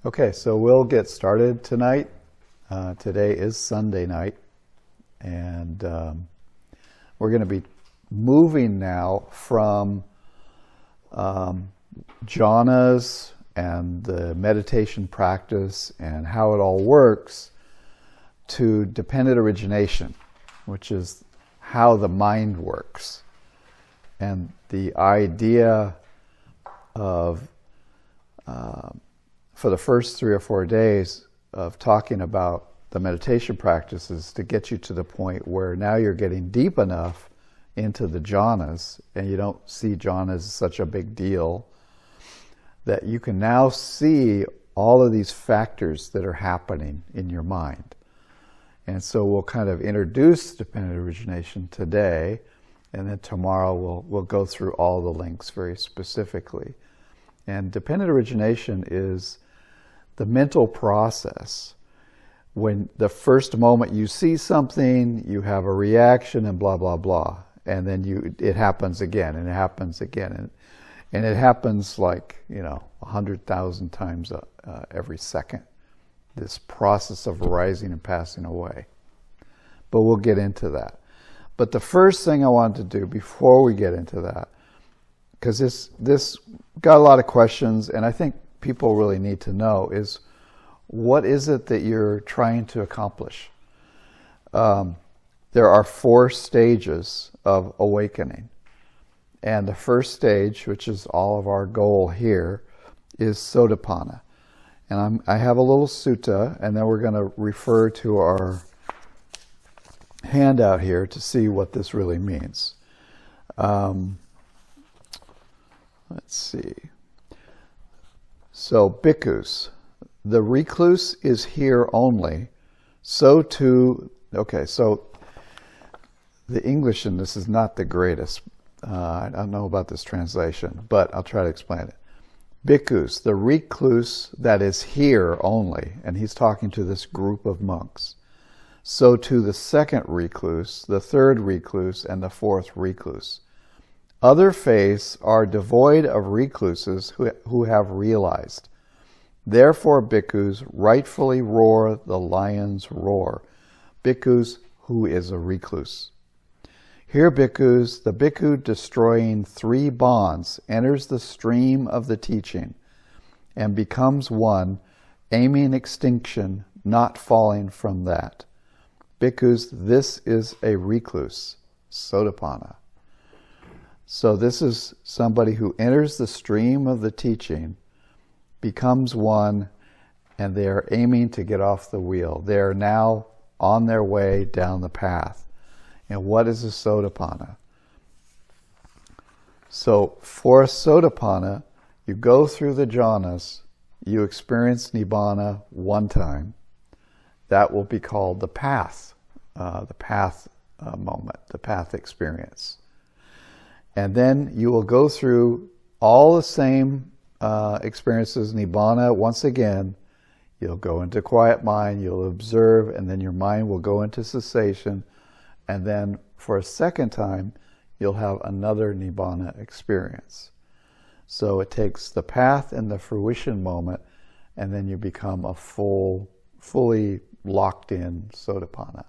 Okay, so we'll get started tonight. Today is Sunday night, and we're going to be moving now from jhanas and the meditation practice and how it all works to dependent origination, which is how the mind works. And the idea of for the first 3 or 4 days of talking about the meditation practices to get you to the point where now you're getting deep enough into the jhanas, and you don't see jhanas as such a big deal, that you can now see all of these factors that are happening in your mind. And so we'll kind of introduce dependent origination today, and then tomorrow we'll go through all the links very specifically. And dependent origination is the mental process. When the first moment you see something, you have a reaction and blah, blah, blah. And then it happens again, and it happens again. And it happens like, 100,000 times every second. This process of arising and passing away. But we'll get into that. But the first thing I wanted to do before we get into that, because this got a lot of questions, and I think people really need to know, is what is it that you're trying to accomplish? There are 4 stages of awakening. And the first stage, which is all of our goal here, is Sotapanna. And I have a little sutta, and then we're going to refer to our handout here to see what this really means. Let's see. So, bhikkhus, the recluse is here only, so too, okay, so the English in this is not the greatest. I don't know about this translation, but I'll try to explain it. Bhikkhus, the recluse that is here only, and he's talking to this group of monks. So too the second recluse, the third recluse, and the fourth recluse. Other faiths are devoid of recluses who have realized. Therefore, bhikkhus rightfully roar the lion's roar. Bhikkhus, who is a recluse. Here, bhikkhus, the bhikkhu destroying 3 bonds enters the stream of the teaching and becomes one, aiming extinction, not falling from that. Bhikkhus, this is a recluse, Sotapanna. So this is somebody who enters the stream of the teaching, becomes one, and they are aiming to get off the wheel. They are now on their way down the path. And what is a Sotapanna? So for a Sotapanna, you go through the jhanas, you experience Nibbana one time. That will be called the path moment, the path experience. And then you will go through all the same experiences, Nibbana, once again. You'll go into quiet mind, you'll observe, and then your mind will go into cessation. And then for a second time, you'll have another Nibbana experience. So it takes the path and the fruition moment, and then you become a fully locked in Sotapanna.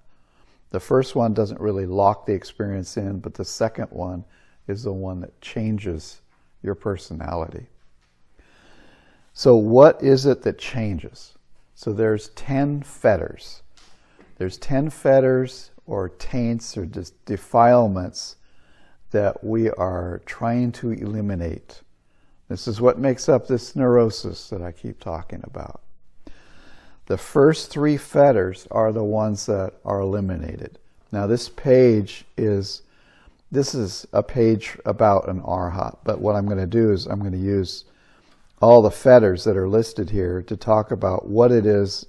The first one doesn't really lock the experience in, but the second one is the one that changes your personality. So what is it that changes? So there's 10 fetters. There's 10 fetters or taints or defilements that we are trying to eliminate. This is what makes up this neurosis that I keep talking about. The first 3 fetters are the ones that are eliminated. Now this is a page about an Arahant, but what I'm going to do is I'm going to use all the fetters that are listed here to talk about what it is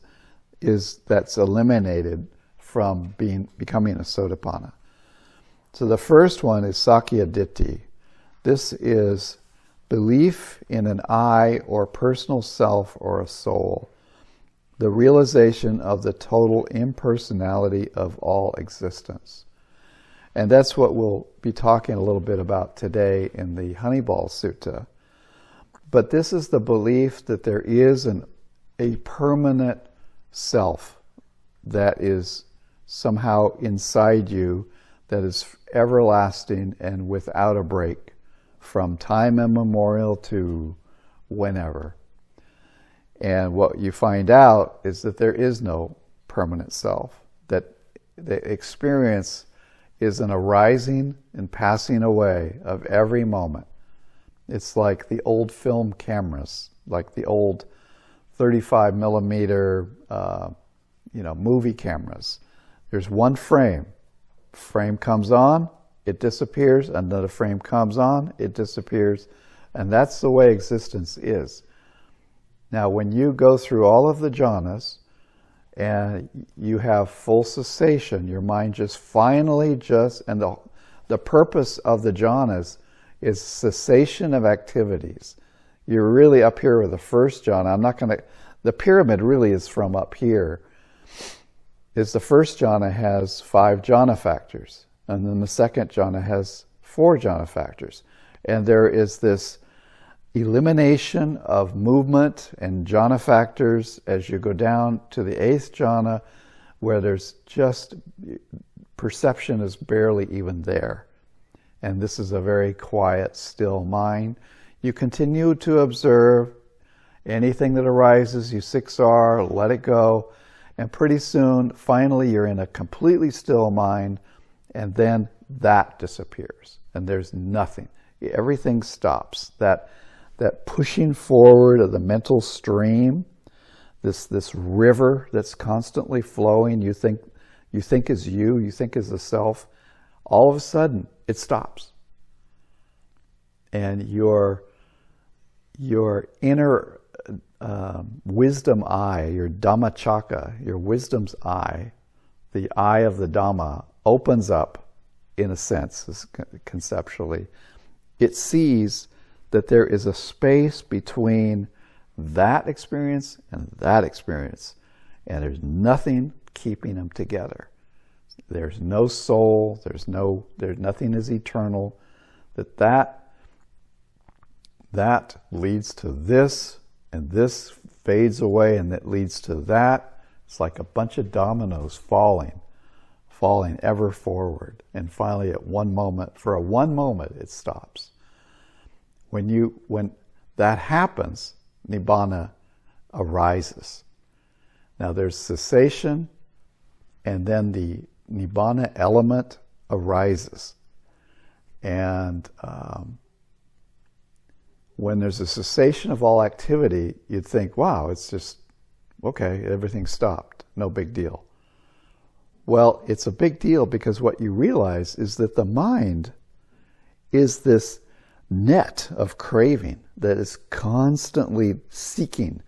that's eliminated from becoming a Sotapanna. So the first one is Sakadagami. This is belief in an I or personal self or a soul, the realization of the total impersonality of all existence. And that's what we'll be talking a little bit about today in the Honeyball Sutta. But this is the belief that there is an a permanent self that is somehow inside you, that is everlasting and without a break from time immemorial to whenever. And what you find out is that there is no permanent self, that the experience is an arising and passing away of every moment. It's like the old film cameras, like the old 35 millimeter movie cameras. There's one frame. Frame comes on, it disappears. Another frame comes on, it disappears. And that's the way existence is. Now, when you go through all of the jhanas and you have full cessation, your mind just finally and the purpose of the jhanas is cessation of activities. You're really up here with the first jhana. The pyramid really is from up here. The first jhana has 5 jhana factors, and then the second jhana has 4 jhana factors. And there is this elimination of movement and jhana factors as you go down to the 8th jhana, where there's just perception is barely even there. And this is a very quiet, still mind. You continue to observe anything that arises, you 6R, let it go, and pretty soon, finally, you're in a completely still mind, and then that disappears, and there's nothing. Everything stops. That pushing forward of the mental stream, this river that's constantly flowing, you think is you think is the self, all of a sudden it stops. And your inner wisdom eye, your Dhamma chakra, your wisdom's eye, the eye of the Dhamma, opens up, in a sense, conceptually. It sees that there is a space between that experience and that experience, and there's nothing keeping them together. There's no soul, there's nothing is eternal, that leads to this, and this fades away, and that leads to that. It's like a bunch of dominoes falling ever forward. And finally, for one moment, it stops. When that happens, Nibbana arises. Now there's cessation, and then the Nibbana element arises. And when there's a cessation of all activity, you'd think, wow, it's just, okay, everything stopped, no big deal. Well, it's a big deal because what you realize is that the mind is this net of craving that is constantly seeking,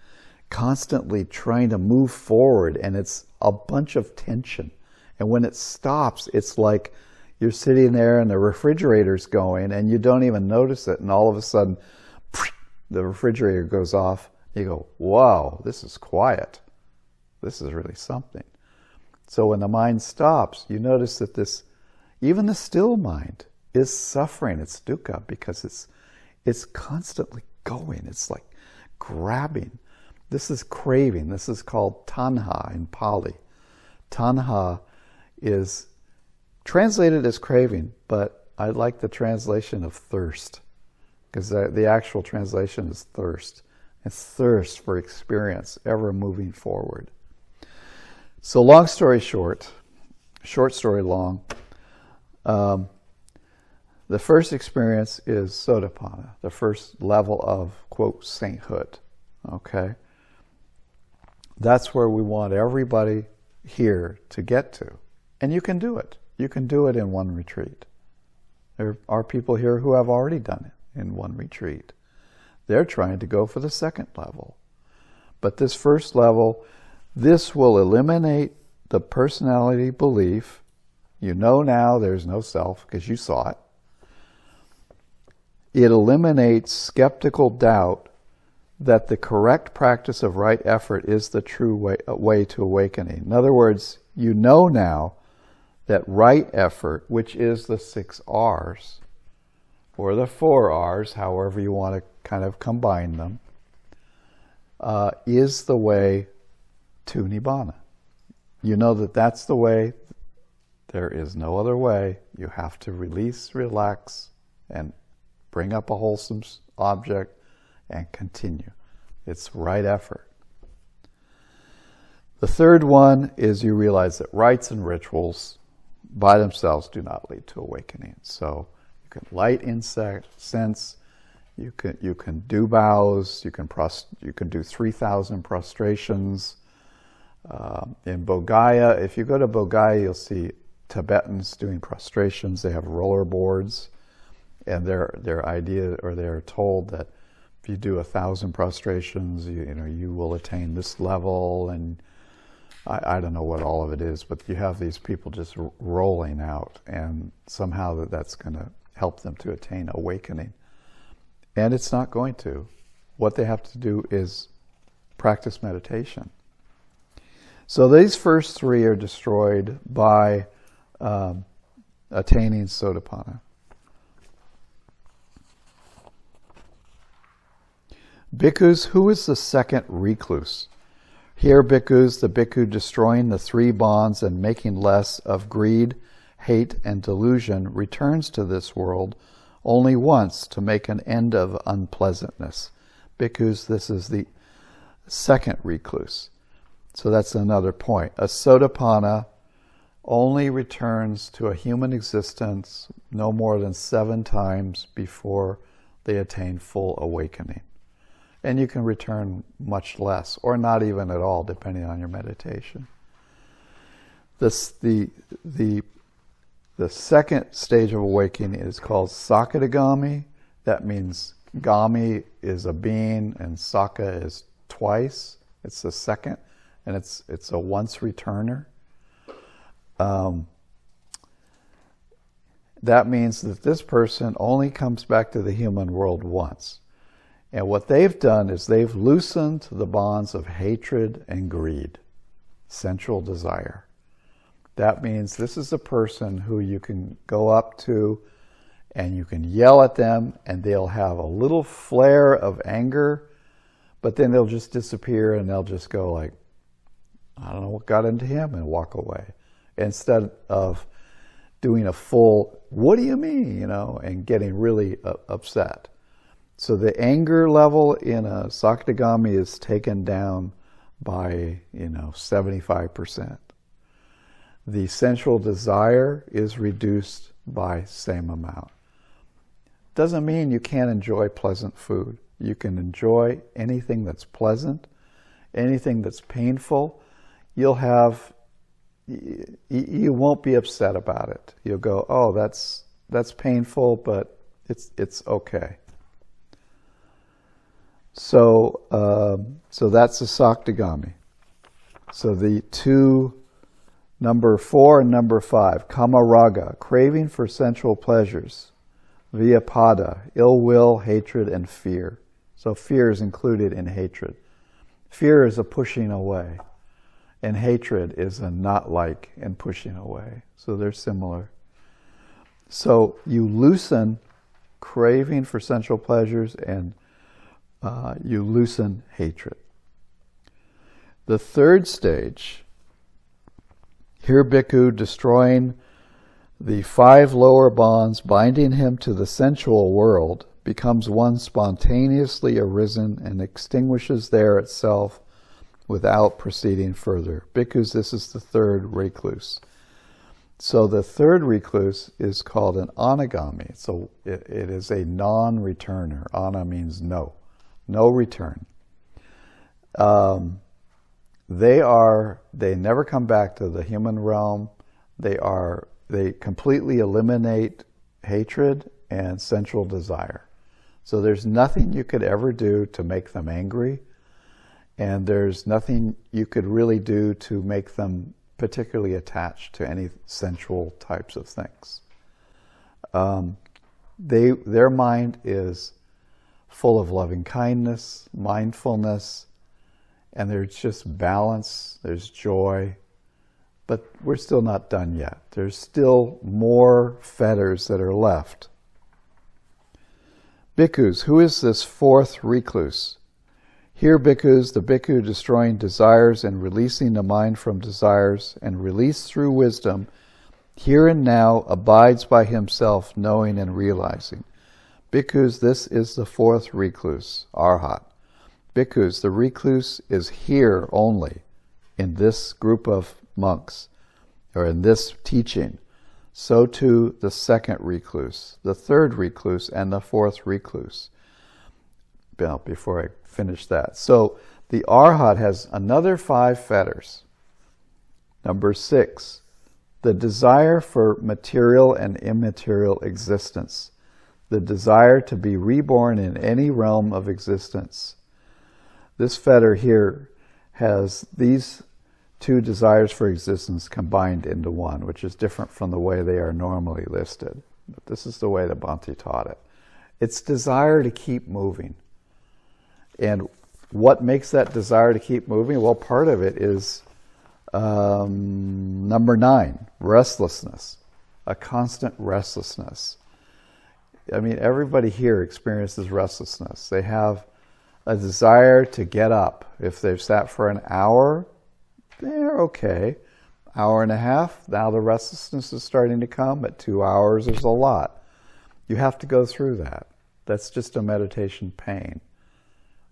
constantly trying to move forward, and it's a bunch of tension. And when it stops, it's like you're sitting there and the refrigerator's going and you don't even notice it, and all of a sudden, the refrigerator goes off. You go, wow, this is quiet. This is really something. So when the mind stops, you notice that even the still mind is suffering. It's dukkha because it's constantly going. It's like grabbing. This is craving. This is called tanha in Pali. Tanha is translated as craving, but I like the translation of thirst, because the actual translation is thirst. It's thirst for experience, ever moving forward. So long story short story long, the first experience is Sotapanna, the first level of, quote, sainthood, okay? That's where we want everybody here to get to. And you can do it. You can do it in one retreat. There are people here who have already done it in one retreat. They're trying to go for the second level. But this first level, this will eliminate the personality belief. You know now there's no self because you saw it. It eliminates skeptical doubt that the correct practice of right effort is the true way to awakening. In other words, you know now that right effort, which is the 6 R's, or the 4 R's, however you want to kind of combine them, is the way to Nibbana. You know that that's the way. There is no other way. You have to release, relax, and bring up a wholesome object and continue. It's right effort. The third one is you realize that rites and rituals by themselves do not lead to awakening. So you can light incense, you can do vows, you can do 3,000 prostrations. In Bodhgaya, if you go to Bodhgaya, you'll see Tibetans doing prostrations. They have roller boards, and their idea, or they're told that if you do 1,000 prostrations, you will attain this level, and I don't know what all of it is, but you have these people just rolling out, and somehow that's going to help them to attain awakening. And it's not going to. What they have to do is practice meditation. So these first three are destroyed by attaining Sotapanna. Bhikkhus, who is the second recluse? Here, bhikkhus, the bhikkhu destroying the three bonds and making less of greed, hate, and delusion, returns to this world only once to make an end of unpleasantness. Bhikkhus, this is the second recluse. So that's another point. A Sotapanna only returns to a human existence no more than 7 times before they attain full awakening. And you can return much less, or not even at all, depending on your meditation. The second stage of awakening is called Sakadagami. That means Gami is a being, and Saka is twice. It's the second, and it's a once returner. That means that this person only comes back to the human world once. And what they've done is they've loosened the bonds of hatred and greed, sensual desire. That means this is a person who you can go up to and you can yell at them, and they'll have a little flare of anger, but then they'll just disappear and they'll just go like, I don't know what got into him, and walk away. Instead of doing a full, what do you mean, and getting really upset. So the anger level in a Sakadagami is taken down by, 75%. The sensual desire is reduced by same amount. Doesn't mean you can't enjoy pleasant food. You can enjoy anything that's pleasant, anything that's painful. You won't be upset about it. You'll go, oh, that's painful, but it's okay. So that's a Sakadagami. So the two, number 4 and number 5, kama raga, craving for sensual pleasures, vyapada, ill will, hatred, and fear. So fear is included in hatred. Fear is a pushing away, and hatred is a not like and pushing away. So they're similar. So you loosen craving for sensual pleasures, and you loosen hatred. The third stage, here bhikkhu destroying the 5 lower bonds binding him to the sensual world, becomes one spontaneously arisen and extinguishes there itself without proceeding further. Bhikkhus, this is the third recluse. So the third recluse is called an Anagami. So it is a non-returner. Ana means no return. They never come back to the human realm. They completely eliminate hatred and sensual desire. So there's nothing you could ever do to make them angry, and there's nothing you could really do to make them particularly attached to any sensual types of things. Their mind is full of loving kindness, mindfulness, and there's just balance, there's joy, but we're still not done yet. There's still more fetters that are left. Bhikkhus, who is this fourth recluse? Here, bhikkhus, the bhikkhu destroying desires and releasing the mind from desires and released through wisdom, here and now abides by himself, knowing and realizing. Bhikkhus, this is the fourth recluse, Arahant. Bhikkhus, the recluse is here only, in this group of monks, or in this teaching. So too the second recluse, the third recluse, and the fourth recluse. Well, before I finish that. So the Arahant has another 5 fetters. Number 6, the desire for material and immaterial existence. The desire to be reborn in any realm of existence. This fetter here has these 2 desires for existence combined into one, which is different from the way they are normally listed. But this is the way that Bhante taught it. It's desire to keep moving. And what makes that desire to keep moving? Well, part of it is number 9, restlessness, a constant restlessness. I mean, everybody here experiences restlessness. They have a desire to get up. If they've sat for an hour, they're okay. Hour and a half, now the restlessness is starting to come. At 2 hours, there's a lot. You have to go through that. That's just a meditation pain.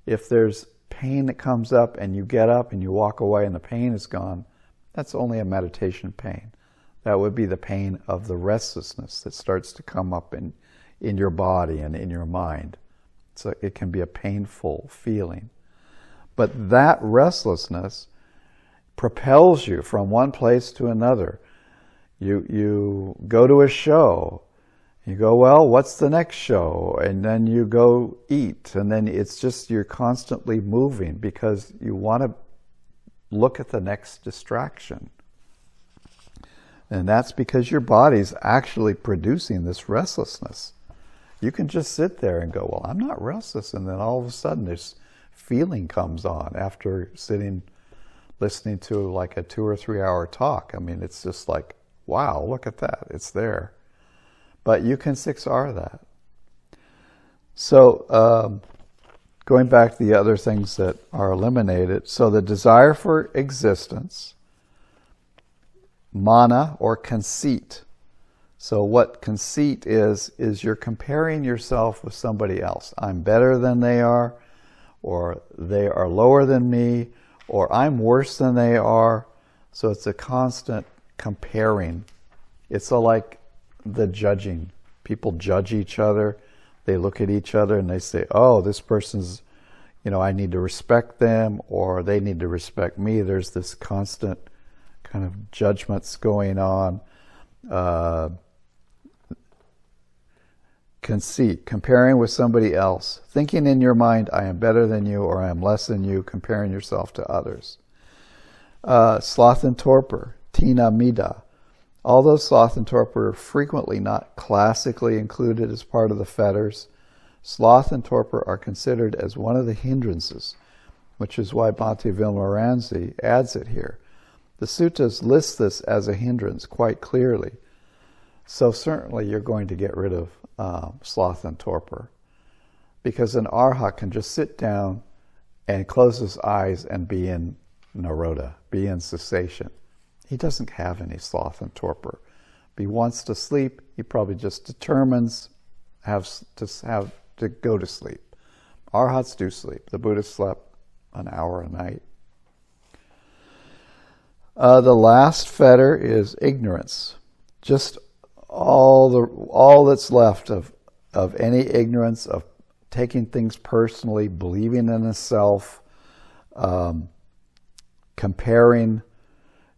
If there's pain that comes up and you get up and you walk away and the pain is gone, that's only a meditation pain. That would be the pain of the restlessness that starts to come up in your body and in your mind. So it can be a painful feeling. But that restlessness propels you from one place to another. You go to a show. You go, well, what's the next show? And then you go eat. And then it's just you're constantly moving because you want to look at the next distraction. And that's because your body's actually producing this restlessness. You can just sit there and go, well, I'm not restless. And then all of a sudden this feeling comes on after sitting, listening to like a 2 or 3 hour talk. I mean, it's just like, wow, look at that. It's there. But you can 6R that. So going back to the other things that are eliminated. So the desire for existence, mana or conceit. So what conceit is you're comparing yourself with somebody else. I'm better than they are, or they are lower than me, or I'm worse than they are. So it's a constant comparing. It's like the judging. People judge each other. They look at each other and they say, oh, this person's, I need to respect them, or they need to respect me. There's this constant kind of judgments going on. Conceit, comparing with somebody else. Thinking in your mind, I am better than you, or I am less than you, comparing yourself to others. Sloth and torpor, tina mida. Although sloth and torpor are frequently not classically included as part of the fetters, sloth and torpor are considered as one of the hindrances, which is why Bhante Vimalaramsi adds it here. The suttas list this as a hindrance quite clearly. So certainly you're going to get rid of sloth and torpor, because an arhat can just sit down and close his eyes and be in nirodha, be in cessation. He doesn't have any sloth and torpor. If he wants to sleep, he probably just determines to go to sleep. Arhats do sleep. The Buddha slept an hour a night. The last fetter is ignorance. Just all that's left of any ignorance, of taking things personally, believing in a self, comparing.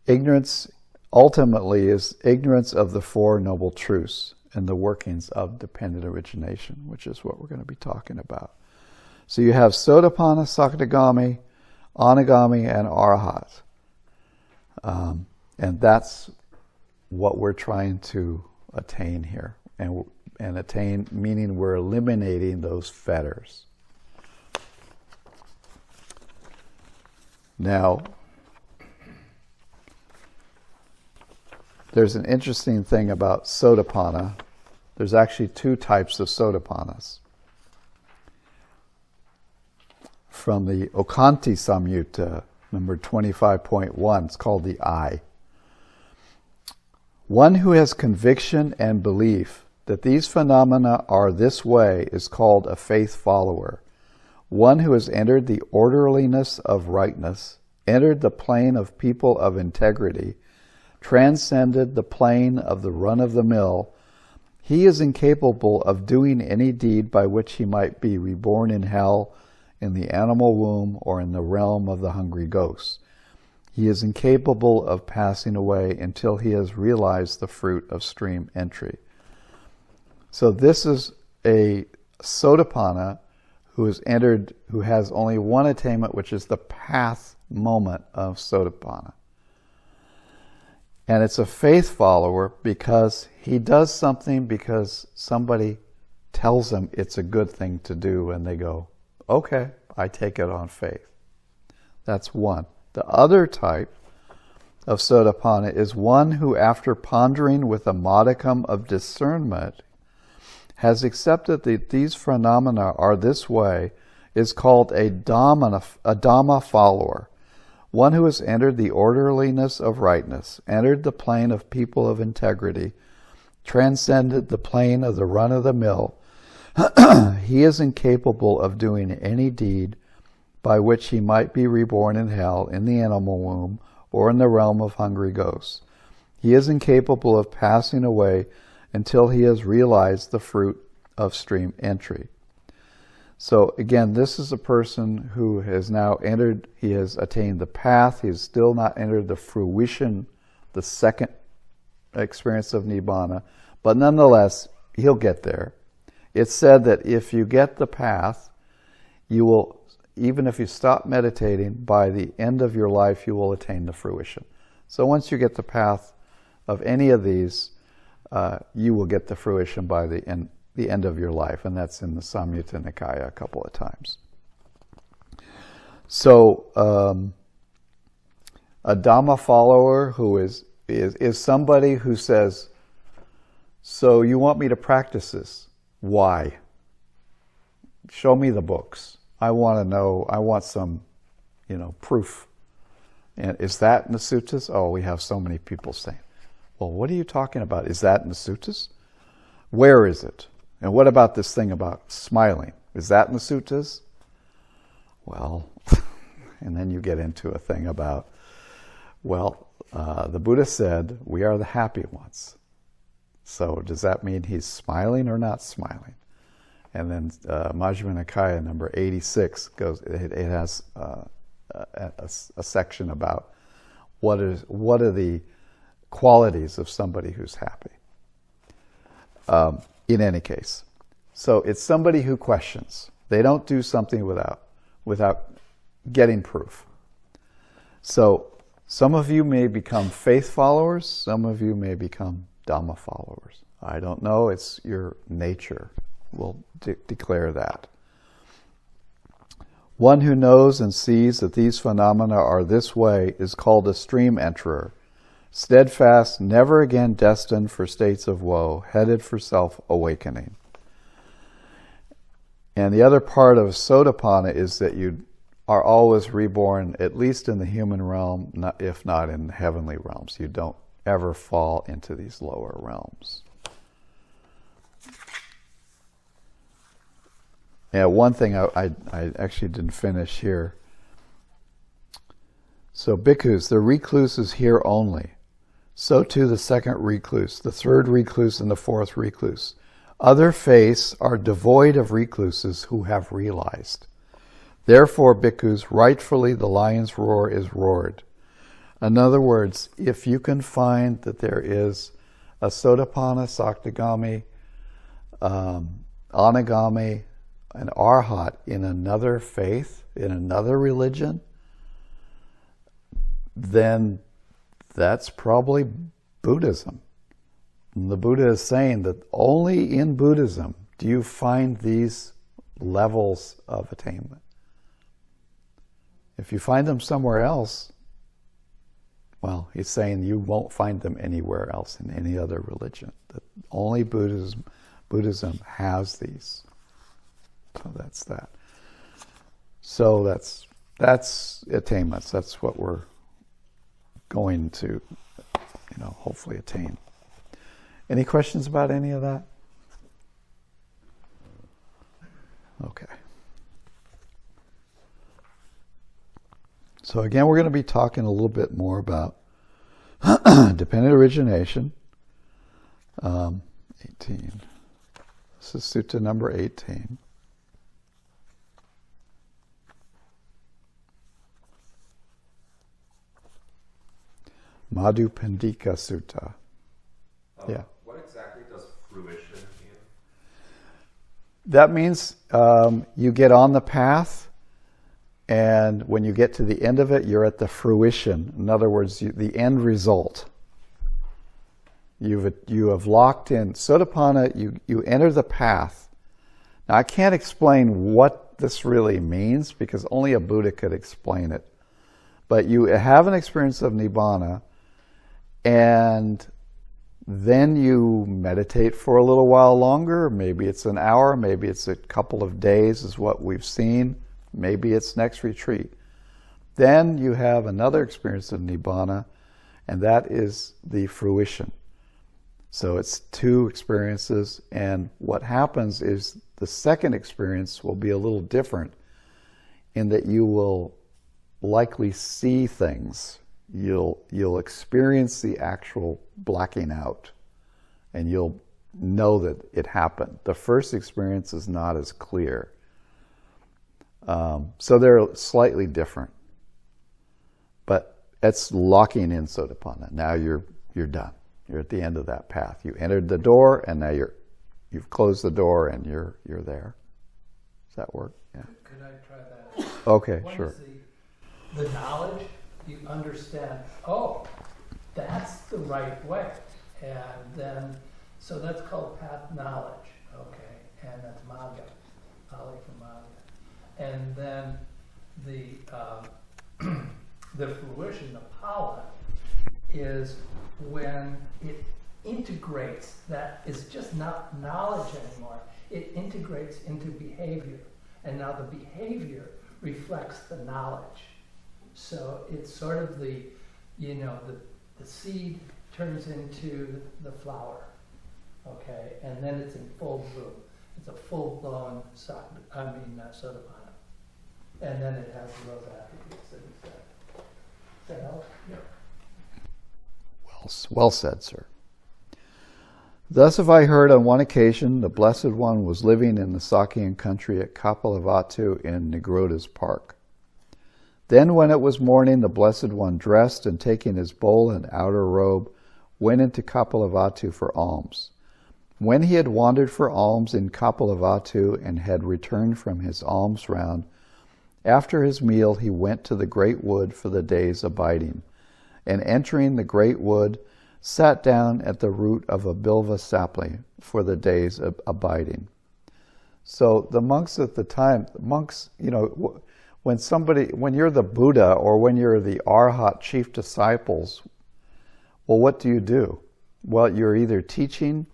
Ignorance ultimately is ignorance of the Four Noble Truths and the workings of dependent origination, which is what we're going to be talking about. So you have Sotapanna, Sakadagami, Anagami, and Arahant. And that's what we're trying to attain here. And attain, meaning we're eliminating those fetters. Now, there's an interesting thing about Sotapanna. There's actually 2 types of Sotapannas. from the Okanti Samyutta, number 25.1. It's called the I. One who has conviction and belief that these phenomena are this way is called a faith follower. One who has entered the orderliness of rightness, entered the plane of people of integrity, transcended the plane of the run-of-the-mill, he is incapable of doing any deed by which he might be reborn in hell, in the animal womb, or in the realm of the hungry ghosts. He is incapable of passing away until he has realized the fruit of stream entry. So this is a Sotapanna who has only one attainment, which is the path moment of Sotapanna. And it's a faith follower because he does something because somebody tells him it's a good thing to do, and they go, okay, I take it on faith. That's one. The other type of Sotapanna is one who, after pondering with a modicum of discernment, has accepted that these phenomena are this way, is called a Dhamma follower. One who has entered the orderliness of rightness, entered the plane of people of integrity, transcended the plane of the run-of-the-mill, he is incapable of doing any deed by which he might be reborn in hell, in the animal womb, or in the realm of hungry ghosts. He is incapable of passing away until he has realized the fruit of stream entry. So again, this is a person who has now entered, he has attained the path, he has still not entered the fruition, the second experience of Nibbana, but nonetheless, he'll get there. It's said that if you get the path, you will, even if you stop meditating, by the end of your life, you will attain the fruition. So once you get the path of any of these, you will get the fruition by the end of your life, and that's in the Samyutta Nikaya a couple of times. So a Dhamma follower who is somebody who says, so you want me to practice this? Why? Show me the books. I want to know, I want some, proof. And is that in the suttas? Oh, we have so many people saying, well, what are you talking about? Is that in the suttas? Where is it? And what about this thing about smiling? Is that in the suttas? Well, and then you get into a thing about, the Buddha said, we are the happy ones. So does that mean he's smiling or not smiling? And then Majjhima Nikaya number 86 goes. It has a section about what are the qualities of somebody who's happy. In any case, so it's somebody who questions. They don't do something without getting proof. So some of you may become faith followers. Some of you may become Dhamma followers. I don't know. It's your nature will declare that. One who knows and sees that these phenomena are this way is called a stream enterer, steadfast, never again destined for states of woe, headed for self-awakening. And the other part of Sotapanna is that you are always reborn, at least in the human realm, if not in the heavenly realms. You don't ever fall into these lower realms. Yeah, one thing I actually didn't finish here. So bhikkhus, the recluse is here only. So too the second recluse, the third recluse, and the fourth recluse. Other faiths are devoid of recluses who have realized. Therefore, bhikkhus, rightfully the lion's roar is roared. In other words, if you can find that there is a Sotapanna, Sakadagami, Anagami, an Arahant in another faith, in another religion, then that's probably Buddhism. And the Buddha is saying that only in Buddhism do you find these levels of attainment. If you find them somewhere else, well, he's saying you won't find them anywhere else in any other religion. That only Buddhism has these. So that's that. So that's attainments. That's what we're going to, hopefully attain. Any questions about any of that? Okay. So again, we're going to be talking a little bit more about dependent origination. 18. This is sutta number 18. Madhupandika Sutta. Yeah. What exactly does fruition mean? That means you get on the path, and when you get to the end of it, you're at the fruition. In other words, the end result. You have locked in. Sotapanna, you enter the path. Now, I can't explain what this really means because only a Buddha could explain it. But you have an experience of Nibbana, and then you meditate for a little while longer. Maybe it's an hour, maybe it's a couple of days is what we've seen. Maybe it's next retreat. Then you have another experience of Nibbana, and that is the fruition. So it's two experiences, and what happens is the second experience will be a little different in that you will likely see things. You'll experience the actual blacking out, and you'll know that it happened. The first experience is not as clear. So they're slightly different. But it's locking in Sotapanna. Now you're done. You're at the end of that path. You entered the door, and now you've closed the door, and you're there. Does that work? Yeah. Could I try that? Okay, One sure. is the knowledge, you understand, oh, that's the right way. And then, so that's called path knowledge, okay? And that's Magga, knowledge from Magga. And then the fruition, the pala, is when it integrates, that is just not knowledge anymore. It integrates into behavior. And now the behavior reflects the knowledge. So it's sort of the seed turns into the flower, okay? And then it's in full bloom. It's a full-blown Sotapanna. And then it has those attributes that he said. Does that help? Yep. Well said, sir. Thus have I heard on one occasion the Blessed One was living in the Sakyan country at Kapilavatthu in Nigroda's park. Then when it was morning, the Blessed One dressed and taking his bowl and outer robe, went into Kapilavatthu for alms. When he had wandered for alms in Kapilavatthu and had returned from his alms round, after his meal he went to the great wood for the day's abiding, and entering the great wood, sat down at the root of a bilva sapling for the day's abiding. So the monks at the time, when you're the Buddha or when you're the Arahant chief disciples, well, what do? Well, you're either teaching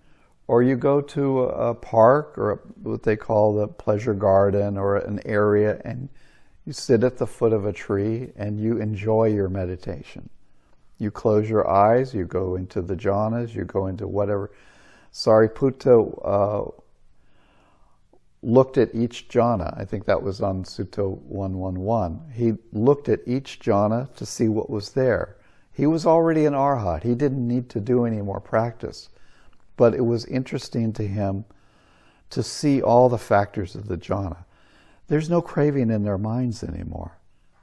or you go to a park or what they call the pleasure garden or an area, and you sit at the foot of a tree and you enjoy your meditation. You close your eyes, you go into the jhanas, you go into whatever. Sariputta looked at each jhana. I think that was on Sutta 111. He looked at each jhana to see what was there. He was already an Arhat. He didn't need to do any more practice. But it was interesting to him to see all the factors of the jhana. There's no craving in their minds anymore.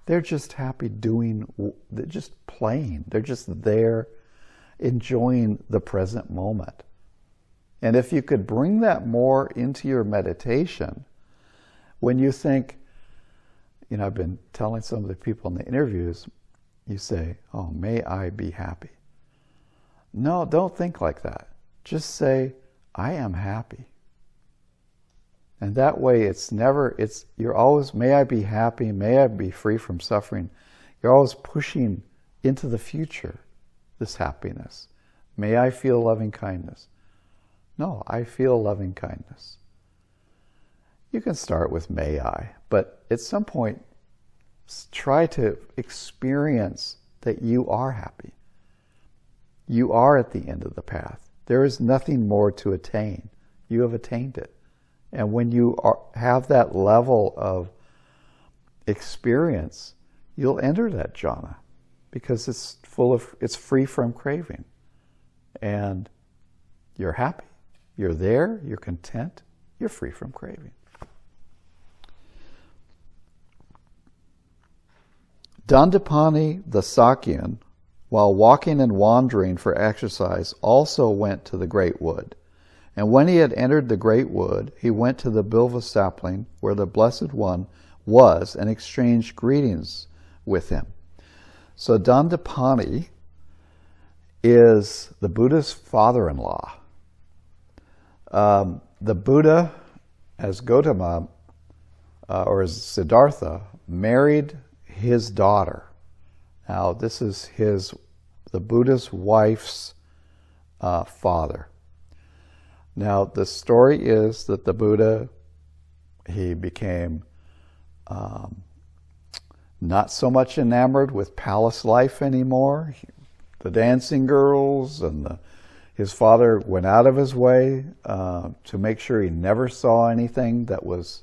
They're just happy they're just playing. They're just there enjoying the present moment. And if you could bring that more into your meditation, when you think, I've been telling some of the people in the interviews, you say, oh, may I be happy. No, don't think like that. Just say, I am happy. And that way you're always, may I be happy, may I be free from suffering. You're always pushing into the future, this happiness. May I feel loving kindness. No, I feel loving kindness. You can start with may I, But at some point, try to experience that you are happy. You are at the end of the path. There is nothing more to attain. You have attained it. And when you have that level of experience, you'll enter that jhana because it's free from craving. And you're happy. You're there, you're content, you're free from craving. Dandapani the Sakyan, while walking and wandering for exercise, also went to the great wood. And when he had entered the great wood, he went to the bilva sapling where the Blessed One was and exchanged greetings with him. So Dandapani is the Buddha's father-in-law. The Buddha, as Gautama, or as Siddhartha, married his daughter. Now, this is the Buddha's wife's father. Now, the story is that the Buddha, he became not so much enamored with palace life anymore. The dancing girls and his father went out of his way to make sure he never saw anything that was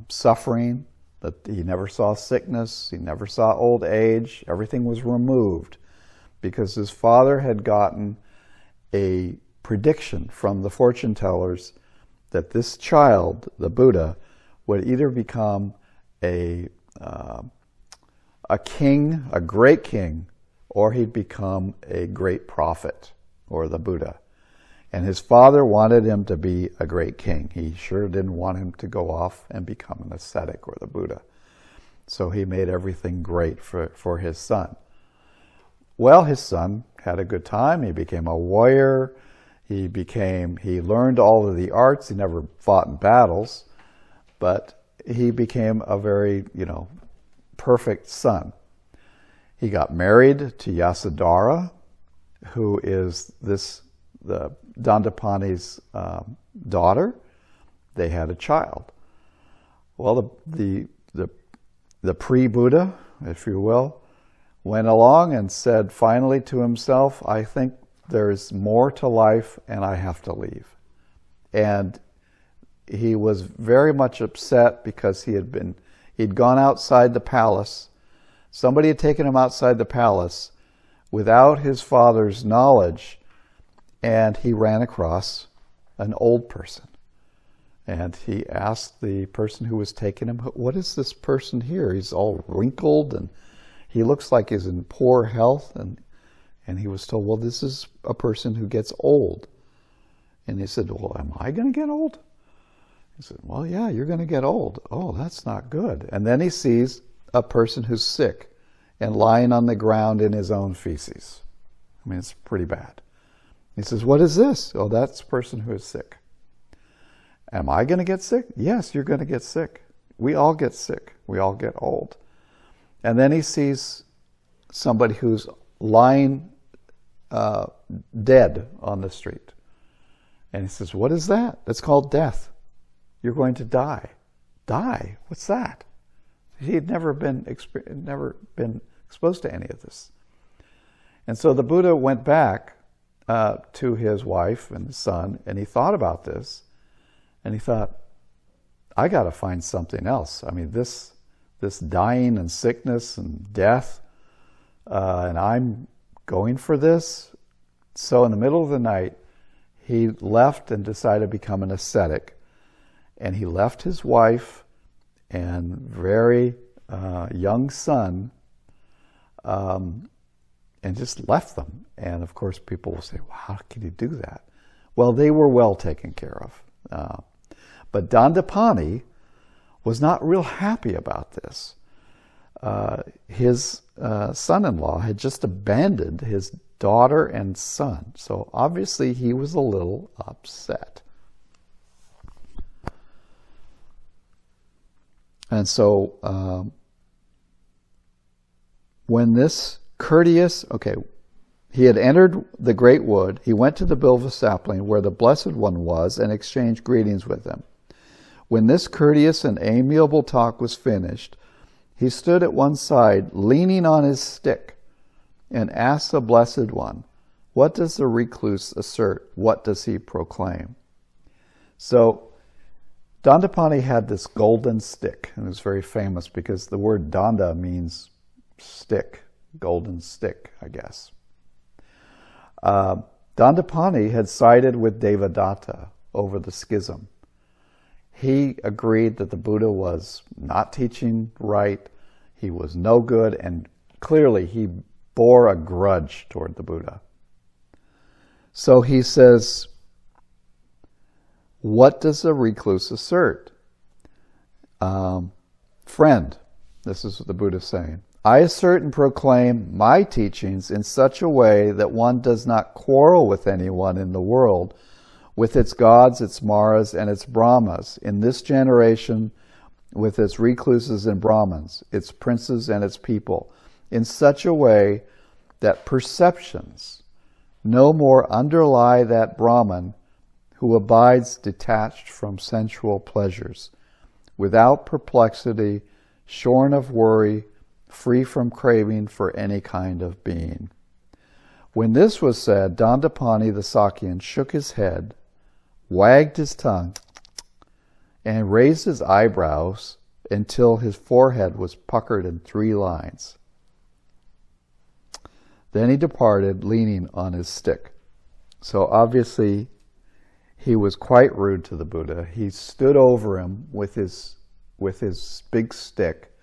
suffering, that he never saw sickness, he never saw old age. Everything was removed because his father had gotten a prediction from the fortune tellers that this child, the Buddha, would either become a king, a great king, or he'd become a great prophet, or the Buddha. And his father wanted him to be a great king. He sure didn't want him to go off and become an ascetic or the Buddha. So he made everything great for his son. Well, his son had a good time. He became a warrior. He learned all of the arts. He never fought in battles, but he became a very, perfect son. He got married to Yasodhara, who is the Dandapani's daughter. They had a child. Well, the pre-Buddha, if you will, went along and said finally to himself, I think there's more to life and I have to leave. And he was very much upset because he'd gone outside the palace. Somebody had taken him outside the palace without his father's knowledge, and he ran across an old person. And he asked the person who was taking him, what is this person here? He's all wrinkled and he looks like he's in poor health. And he was told, well, this is a person who gets old. And he said, well, am I going to get old? He said, well, yeah, you're going to get old. Oh, that's not good. And then he sees a person who's sick and lying on the ground in his own feces. I mean, it's pretty bad. He says, what is this? Oh, that's the person who is sick. Am I going to get sick? Yes, you're going to get sick. We all get sick. We all get old. And then he sees somebody who's lying dead on the street. And he says, what is that? That's called death. You're going to die. Die? What's that? He had never been exposed to any of this. And so the Buddha went back to his wife and his son, and he thought about this, and he thought, I got to find something else. I mean, this dying and sickness and death, and I'm going for this. So in the middle of the night, he left and decided to become an ascetic. And he left his wife and very young son and just left them. And of course, people will say, well, how could he do that? Well, they were well taken care of. But Dandapani was not real happy about this. His son-in-law had just abandoned his daughter and son. So obviously he was a little upset. And so when this courteous, he had entered the great wood, he went to the bilva sapling where the Blessed One was and exchanged greetings with him. When this courteous and amiable talk was finished, he stood at one side, leaning on his stick, and asked the Blessed One, "What does the recluse assert? What does he proclaim?" So, Dandapani had this golden stick, and it was very famous because the word danda means stick, golden stick, I guess. Dandapani had sided with Devadatta over the schism. He agreed that the Buddha was not teaching right, he was no good, and clearly he bore a grudge toward the Buddha. So he says, "What does the recluse assert?" Friend, this is what the Buddha is saying, "I assert and proclaim my teachings in such a way that one does not quarrel with anyone in the world, with its gods, its maras, and its brahmas, in this generation with its recluses and brahmins, its princes and its people, in such a way that perceptions no more underlie that Brahman who abides detached from sensual pleasures, without perplexity, shorn of worry, free from craving for any kind of being." When this was said, Dandapani the Sakyan shook his head, wagged his tongue, and raised his eyebrows until his forehead was puckered in 3 lines. Then he departed, leaning on his stick. So obviously, he was quite rude to the Buddha. He stood over him with his big stick,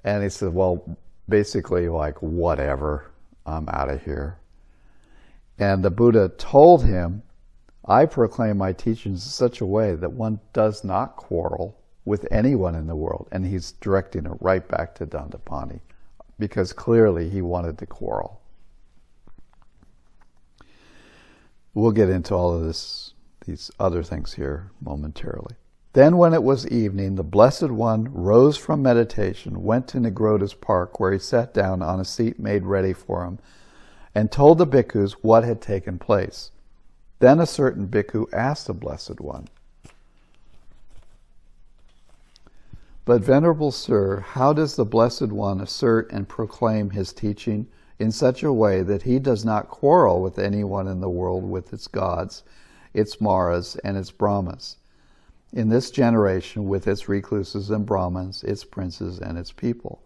and he said, well, basically like, whatever, I'm out of here. And the Buddha told him, "I proclaim my teachings in such a way that one does not quarrel with anyone in the world." And he's directing it right back to Dandapani, because clearly he wanted to quarrel. We'll get into all of these other things here momentarily. Then when it was evening, the Blessed One rose from meditation, went to Nigroda's park, where he sat down on a seat made ready for him, and told the bhikkhus what had taken place. Then a certain bhikkhu asked the Blessed One, "But Venerable Sir, how does the Blessed One assert and proclaim his teaching in such a way that he does not quarrel with anyone in the world with its gods, its maras, and its brahmas, in this generation with its recluses and brahmins, its princes, and its people?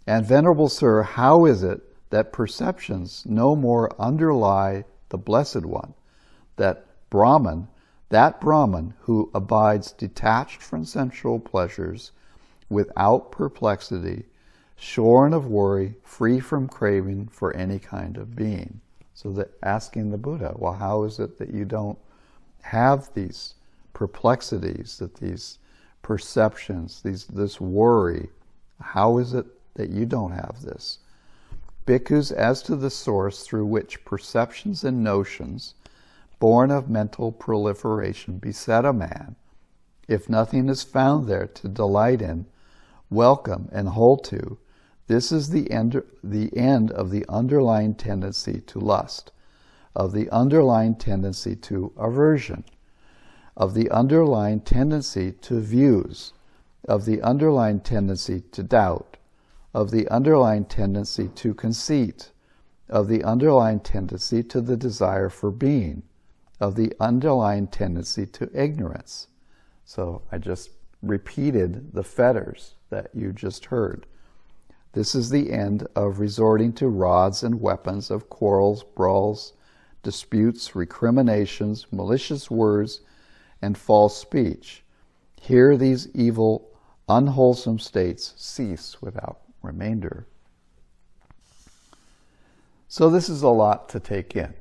And Venerable Sir, how is it that perceptions no more underlie the Blessed One, that Brahman who abides detached from sensual pleasures, without perplexity, shorn of worry, free from craving for any kind of being?" So that asking the Buddha, well, how is it that you don't have these perplexities, that these perceptions, this worry, how is it that you don't have this? Bhikkhus, as to the source through which perceptions and notions, born of mental proliferation, beset a man, if nothing is found there to delight in, welcome, and hold to, this is the end of the underlying tendency to lust, of the underlying tendency to aversion, of the underlying tendency to views, of the underlying tendency to doubt, of the underlying tendency to conceit, of the underlying tendency to the desire for being, of the underlying tendency to ignorance. So I just repeated the fetters that you just heard. This is the end of resorting to rods and weapons of quarrels, brawls, disputes, recriminations, malicious words, and false speech. Here these evil, unwholesome states cease without remainder. So this is a lot to take in.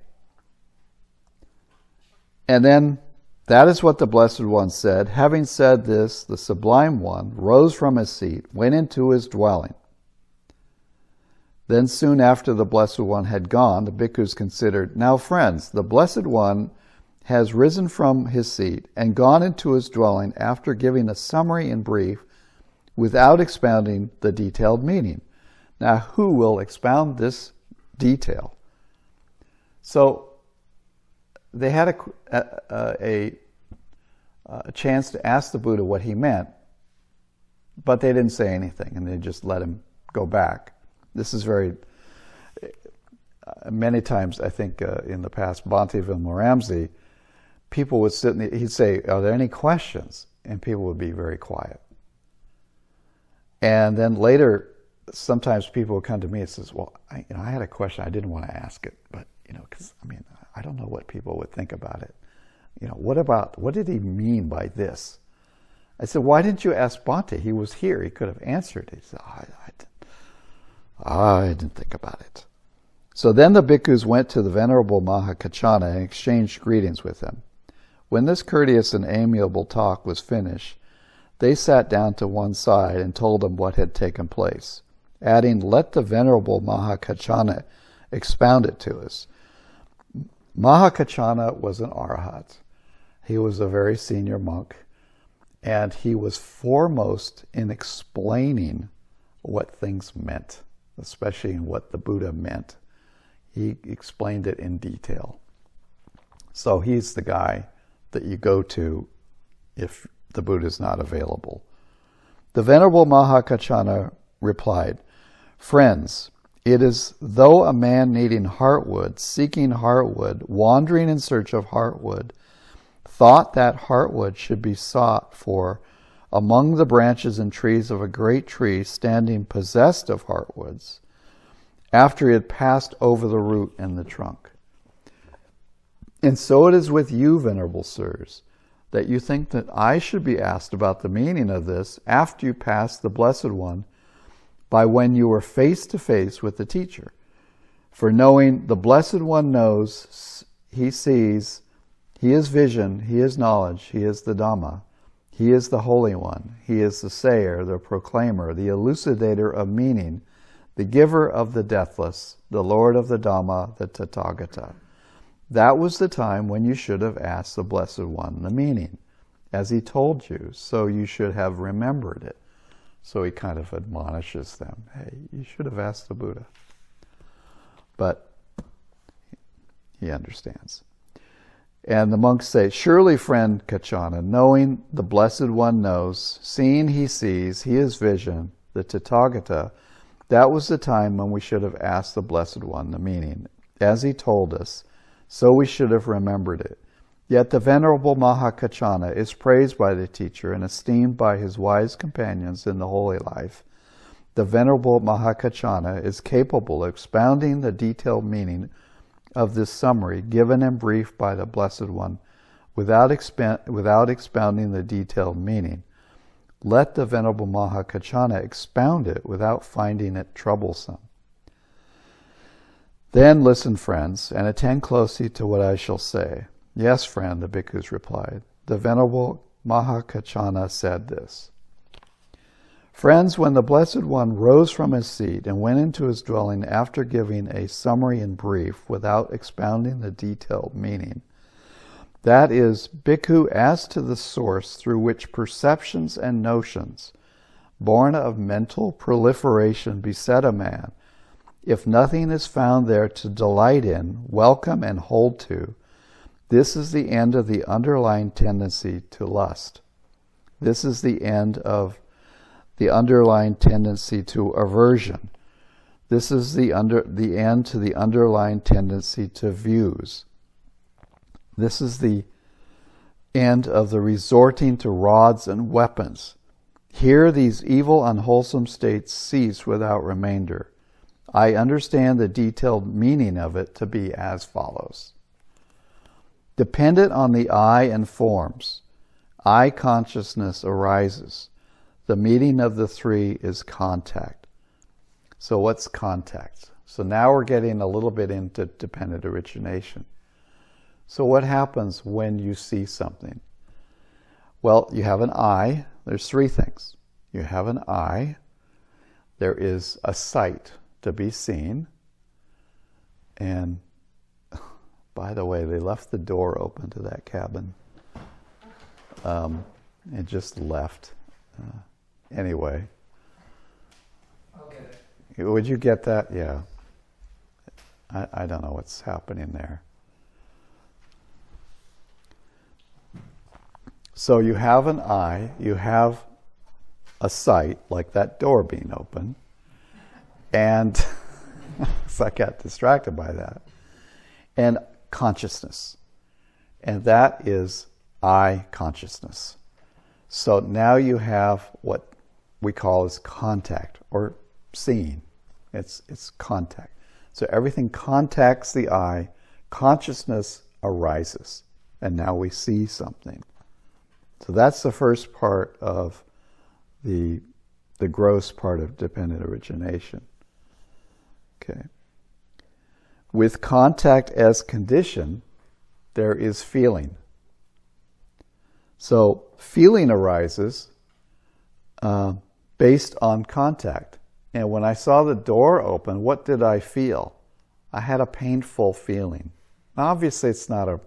And then that is what the Blessed One said. Having said this, the Sublime One rose from his seat, went into his dwelling. Then soon after the Blessed One had gone, the bhikkhus considered, "Now friends, the Blessed One has risen from his seat and gone into his dwelling after giving a summary in brief without expounding the detailed meaning. Now who will expound this detail?" So they had a chance to ask the Buddha what he meant, but they didn't say anything, and they just let him go back. This is very, many times I think in the past, Bhante Vimala, people would sit and he'd say, "Are there any questions?" And people would be very quiet. And then later, sometimes people would come to me and says, "Well, I had a question. I didn't want to ask it, but because I don't know what people would think about it. What did he mean by this?" I said, "Why didn't you ask Bhante? He was here. He could have answered." He said, I didn't think about it." So then the bhikkhus went to the Venerable Mahakachana and exchanged greetings with him. When this courteous and amiable talk was finished, they sat down to one side and told him what had taken place, adding, "Let the Venerable Mahakachana expound it to us." Mahakachana was an Arahant. He was a very senior monk, and he was foremost in explaining what things meant, especially in what the Buddha meant. He explained it in detail. So he's the guy that you go to if the Buddha is not available. The Venerable Mahakachana replied, "Friends, it is though a man needing heartwood, seeking heartwood, wandering in search of heartwood, thought that heartwood should be sought for among the branches and trees of a great tree standing possessed of heartwoods, after it had passed over the root and the trunk. And so it is with you, Venerable Sirs, that you think that I should be asked about the meaning of this after you pass the Blessed One by when you were face to face with the teacher. For knowing the Blessed One knows, he sees, he is vision, he is knowledge, he is the Dhamma, he is the Holy One, he is the sayer, the proclaimer, the elucidator of meaning, the giver of the deathless, the Lord of the Dhamma, the Tathagata. That was the time when you should have asked the Blessed One the meaning, as he told you, so you should have remembered it." So he kind of admonishes them, hey, you should have asked the Buddha. But he understands. And the monks say, "Surely, friend Kachana, knowing the Blessed One knows, seeing he sees, he is vision, the Tathagata, that was the time when we should have asked the Blessed One the meaning, as he told us, so we should have remembered it. Yet the Venerable Mahakachana is praised by the teacher and esteemed by his wise companions in the holy life. The Venerable Mahakachana is capable of expounding the detailed meaning of this summary given in brief by the Blessed One without expounding the detailed meaning. Let the Venerable Mahakachana expound it without finding it troublesome. Then listen, friends, and attend closely to what I shall say." "Yes, friend," the bhikkhus replied. The Venerable Mahakachana said this. "Friends, when the Blessed One rose from his seat and went into his dwelling after giving a summary in brief without expounding the detailed meaning, that is, bhikkhu as to the source through which perceptions and notions, born of mental proliferation, beset a man, if nothing is found there to delight in, welcome and hold to, this is the end of the underlying tendency to lust. This is the end of the underlying tendency to aversion. This is the end to the underlying tendency to views. This is the end of the resorting to rods and weapons. Here these evil, unwholesome states cease without remainder. I understand the detailed meaning of it to be as follows. Dependent on the I and forms, I consciousness arises. The meaning of the three is contact." So what's contact? So now we're getting a little bit into dependent origination. So what happens when you see something? Well, you have an I. There's three things. You have an I. There is a sight to be seen. And by the way, they left the door open to that cabin. It just left. Anyway. I'll get it. Would you get that? Yeah. I don't know what's happening there. So you have an eye, you have a sight, like that door being open, and so I got distracted by that, and consciousness. And that is I consciousness. So now you have what we call as contact, or seeing. It's contact. So everything contacts the eye, consciousness arises, and now we see something. So that's the first part of the gross part of dependent origination. Okay. With contact as condition, there is feeling. So feeling arises based on contact. And when I saw the door open, what did I feel? I had a painful feeling. Now, obviously, it's not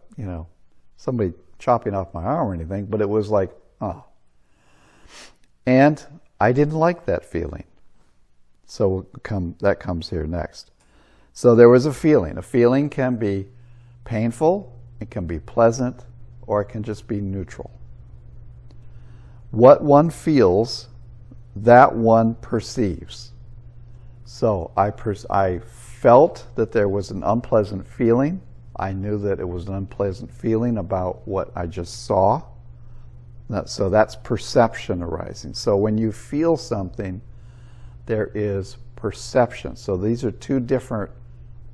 somebody chopping off my arm or anything, but it was like, oh. And I didn't like that feeling. So that comes here next. So there was a feeling. A feeling can be painful, it can be pleasant, or it can just be neutral. What one feels, that one perceives. So I felt that there was an unpleasant feeling. I knew that it was an unpleasant feeling about what I just saw. So that's perception arising. So when you feel something, there is perception. So these are two different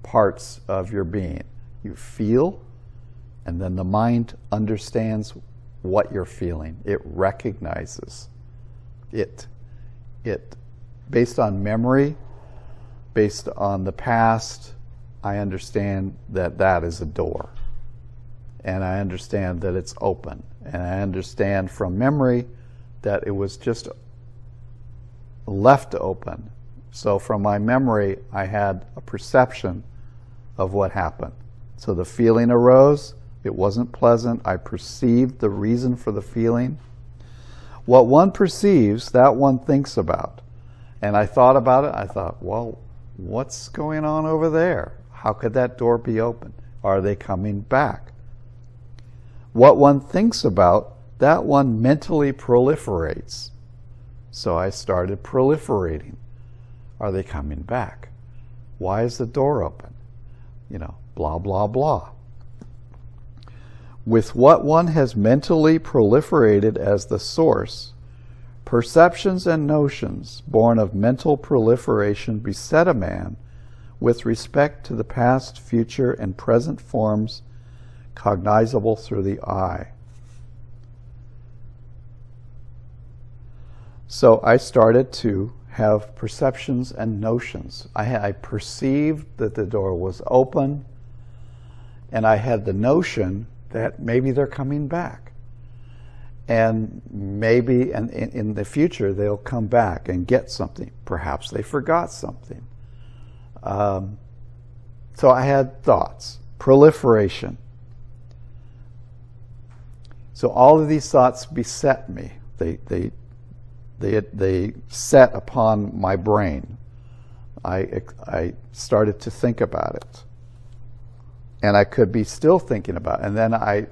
parts of your being. You feel, and then the mind understands what you're feeling. It recognizes it. Based on memory, based on the past, I understand that that is a door. And I understand that it's open. And I understand from memory that it was just left open. So from my memory, I had a perception of what happened. So the feeling arose. It wasn't pleasant. I perceived the reason for the feeling. What one perceives, that one thinks about. And I thought about it. I thought, well, what's going on over there? How could that door be open? Are they coming back? What one thinks about, that one mentally proliferates. So I started proliferating. Are they coming back? Why is the door open? Blah, blah, blah. With what one has mentally proliferated as the source, perceptions and notions born of mental proliferation beset a man with respect to the past, future, and present forms cognizable through the eye. So I started to have perceptions and notions. I perceived that the door was open, and I had the notion that maybe they're coming back. And maybe in the future they'll come back and get something. Perhaps they forgot something. So I had thoughts, proliferation. So all of these thoughts beset me. They set upon my brain. I started to think about it. And I could be still thinking about it. And then I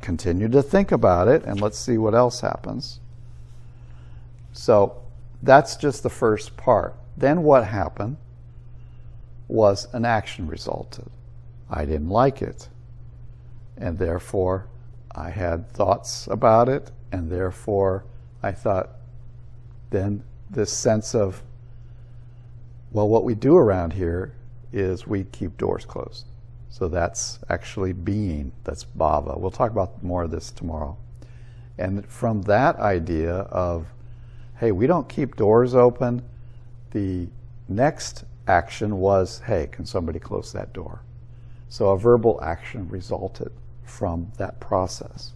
continued to think about it, and let's see what else happens. So that's just the first part. Then what happened was an action resulted. I didn't like it. And therefore, I had thoughts about it, and therefore I thought, then this sense of, well, what we do around here is we keep doors closed. So that's actually being, that's bhava. We'll talk about more of this tomorrow. And from that idea of, hey, we don't keep doors open, the next action was, hey, can somebody close that door? So a verbal action resulted from that process.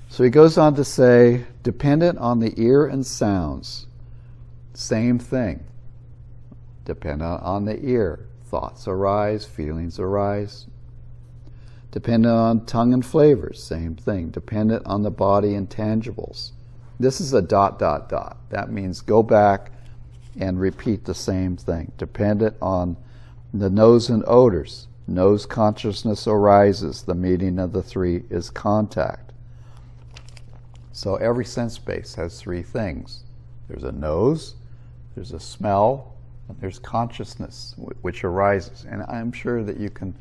So he goes on to say, dependent on the ear and sounds, same thing. Dependent on the ear, thoughts arise, feelings arise. Dependent on tongue and flavors, same thing. Dependent on the body and tangibles. This is a ... That means go back and repeat the same thing. Dependent on the nose and odors, Nose consciousness arises. The meeting of the three is contact. So every sense base has three things. There's a nose, there's a smell, and there's consciousness, which arises. And I'm sure that you can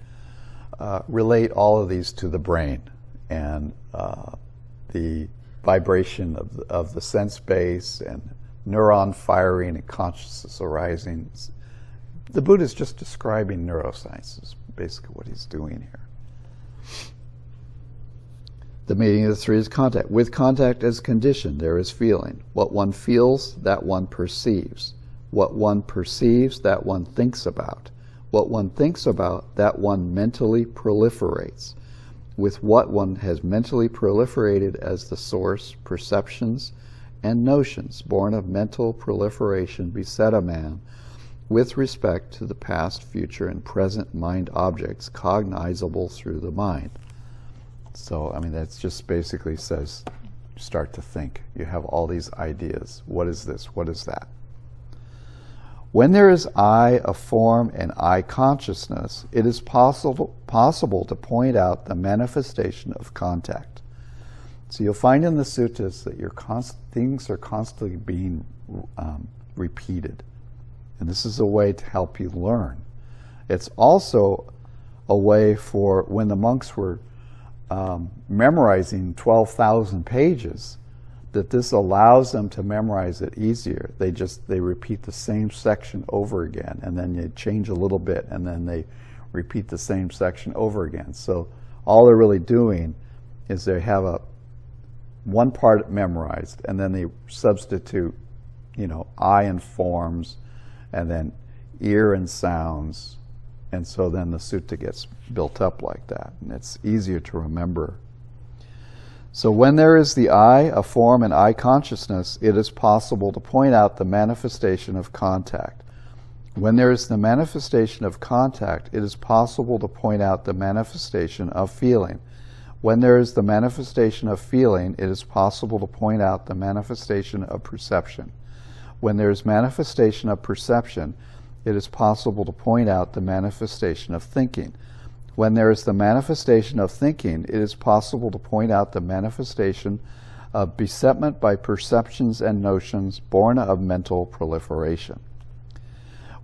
relate all of these to the brain and the vibration of the sense base and neuron firing and consciousness arising. The Buddha is just describing neuroscience, is basically what he's doing here. The meeting of the three is contact. With contact as condition, there is feeling. What one feels, that one perceives. What one perceives, that one thinks about. What one thinks about, that one mentally proliferates. With what one has mentally proliferated as the source, perceptions and notions born of mental proliferation beset a man with respect to the past, future, and present mind objects cognizable through the mind. So, I mean, that just basically says, start to think. You have all these ideas. What is this? What is that? When there is I, a form, and I consciousness, it is possible to point out the manifestation of contact. So you'll find in the suttas that things are constantly being repeated. And this is a way to help you learn. It's also a way for when the monks were memorizing 12,000 pages, that this allows them to memorize it easier. They repeat the same section over again, and then they change a little bit, and then they repeat the same section over again. So all they're really doing is they have one part memorized, and then they substitute, eye and forms, and then ear and sounds, and so then the sutta gets built up like that, and it's easier to remember. So when there is the I, a form, and I consciousness, it is possible to point out the manifestation of contact. When there is the manifestation of contact, it is possible to point out the manifestation of feeling. When there is the manifestation of feeling, it is possible to point out the manifestation of perception. When there is manifestation of perception, it is possible to point out the manifestation of thinking. When there is the manifestation of thinking, it is possible to point out the manifestation of besetment by perceptions and notions born of mental proliferation.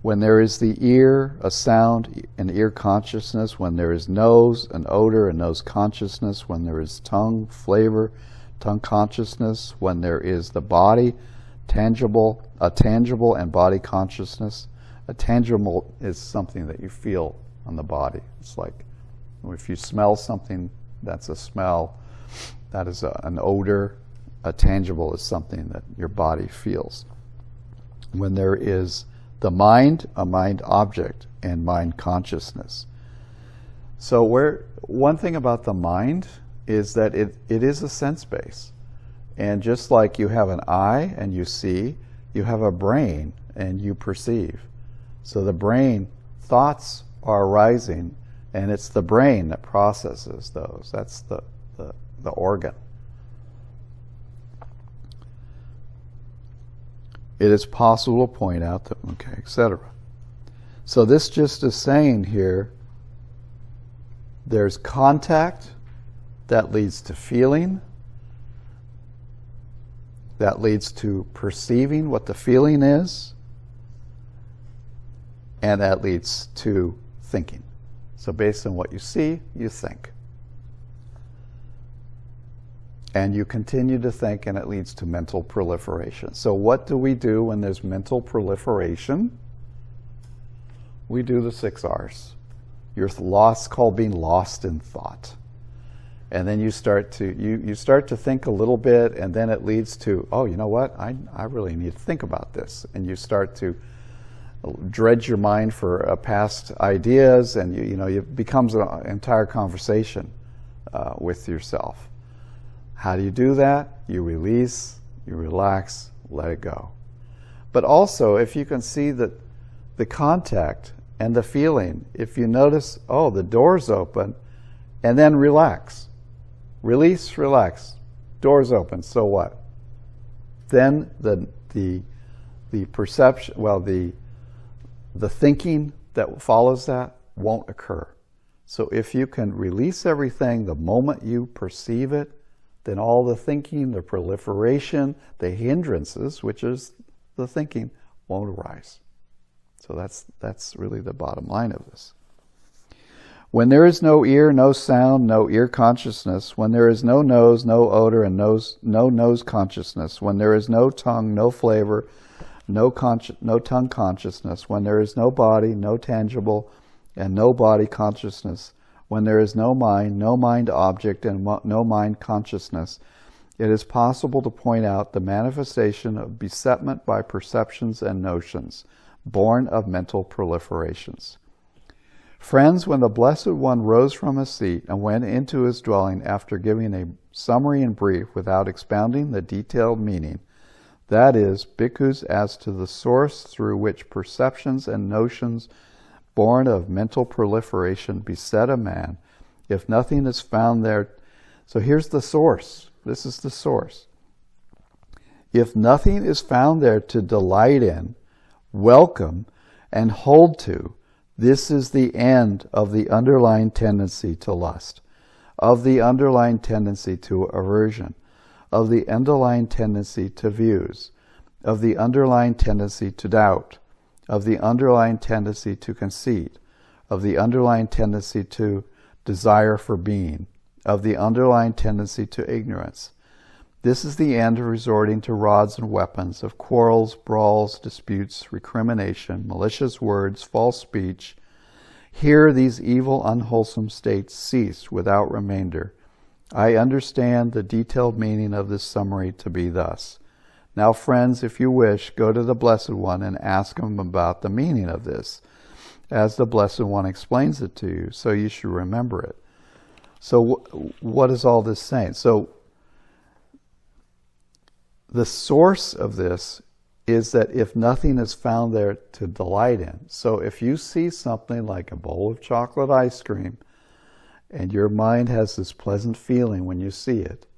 When there is the ear, a sound, an ear consciousness, when there is nose, an odor, a nose consciousness, when there is tongue, flavor, tongue consciousness, when there is the body, a tangible and body consciousness. A tangible is something that you feel on the body. It's like if you smell something, that's a smell. That is an odor. A tangible is something that your body feels. When there is the mind, a mind object, and mind consciousness. So one thing about the mind is that it is a sense base. And just like you have an eye and you see, you have a brain and you perceive. So the brain, thoughts are arising, and it's the brain that processes those. That's the organ. It is possible to point out that, etc. So this just is saying here, there's contact that leads to feeling, that leads to perceiving what the feeling is, and that leads to thinking. So based on what you see, you think. And you continue to think, and it leads to mental proliferation. So what do we do when there's mental proliferation? We do the 6 R's. You're lost, called being lost in thought. And then you start to think a little bit, and then it leads to, oh, you know what? I really need to think about this. And you start to dredge your mind for past ideas, and it becomes an entire conversation with yourself. How do you do that? You release, you relax, let it go. But also, if you can see that the contact and the feeling, if you notice, oh, the door's open, and then relax. Release, relax. Door's open, so what? Then the perception, the thinking that follows that won't occur. So if you can release everything the moment you perceive it, then all the thinking, the proliferation, the hindrances, which is the thinking, won't arise. So that's really the bottom line of this. When there is no ear, no sound, no ear consciousness, when there is no nose, no odor, and no nose consciousness, when there is no tongue, no flavor, no tongue consciousness, when there is no body, no tangible, and no body consciousness, when there is no mind object, and no mind consciousness, it is possible to point out the manifestation of besetment by perceptions and notions, born of mental proliferations. Friends, when the Blessed One rose from his seat and went into his dwelling after giving a summary and brief without expounding the detailed meaning, that is, bhikkhus, as to the source through which perceptions and notions born of mental proliferation beset a man, if nothing is found there. So here's the source. This is the source. If nothing is found there to delight in, welcome, and hold to, this is the end of the underlying tendency to lust, of the underlying tendency to aversion, of the underlying tendency to views, of the underlying tendency to doubt, of the underlying tendency to conceit, of the underlying tendency to desire for being, of the underlying tendency to ignorance. This is the end of resorting to rods and weapons, of quarrels, brawls, disputes, recrimination, malicious words, false speech. Here these evil, unwholesome states cease without remainder. I understand the detailed meaning of this summary to be thus. Now, friends, if you wish, go to the Blessed One and ask him about the meaning of this, as the Blessed One explains it to you, so you should remember it. So what is all this saying? So the source of this is that if nothing is found there to delight in, so if you see something like a bowl of chocolate ice cream, and your mind has this pleasant feeling when you see it,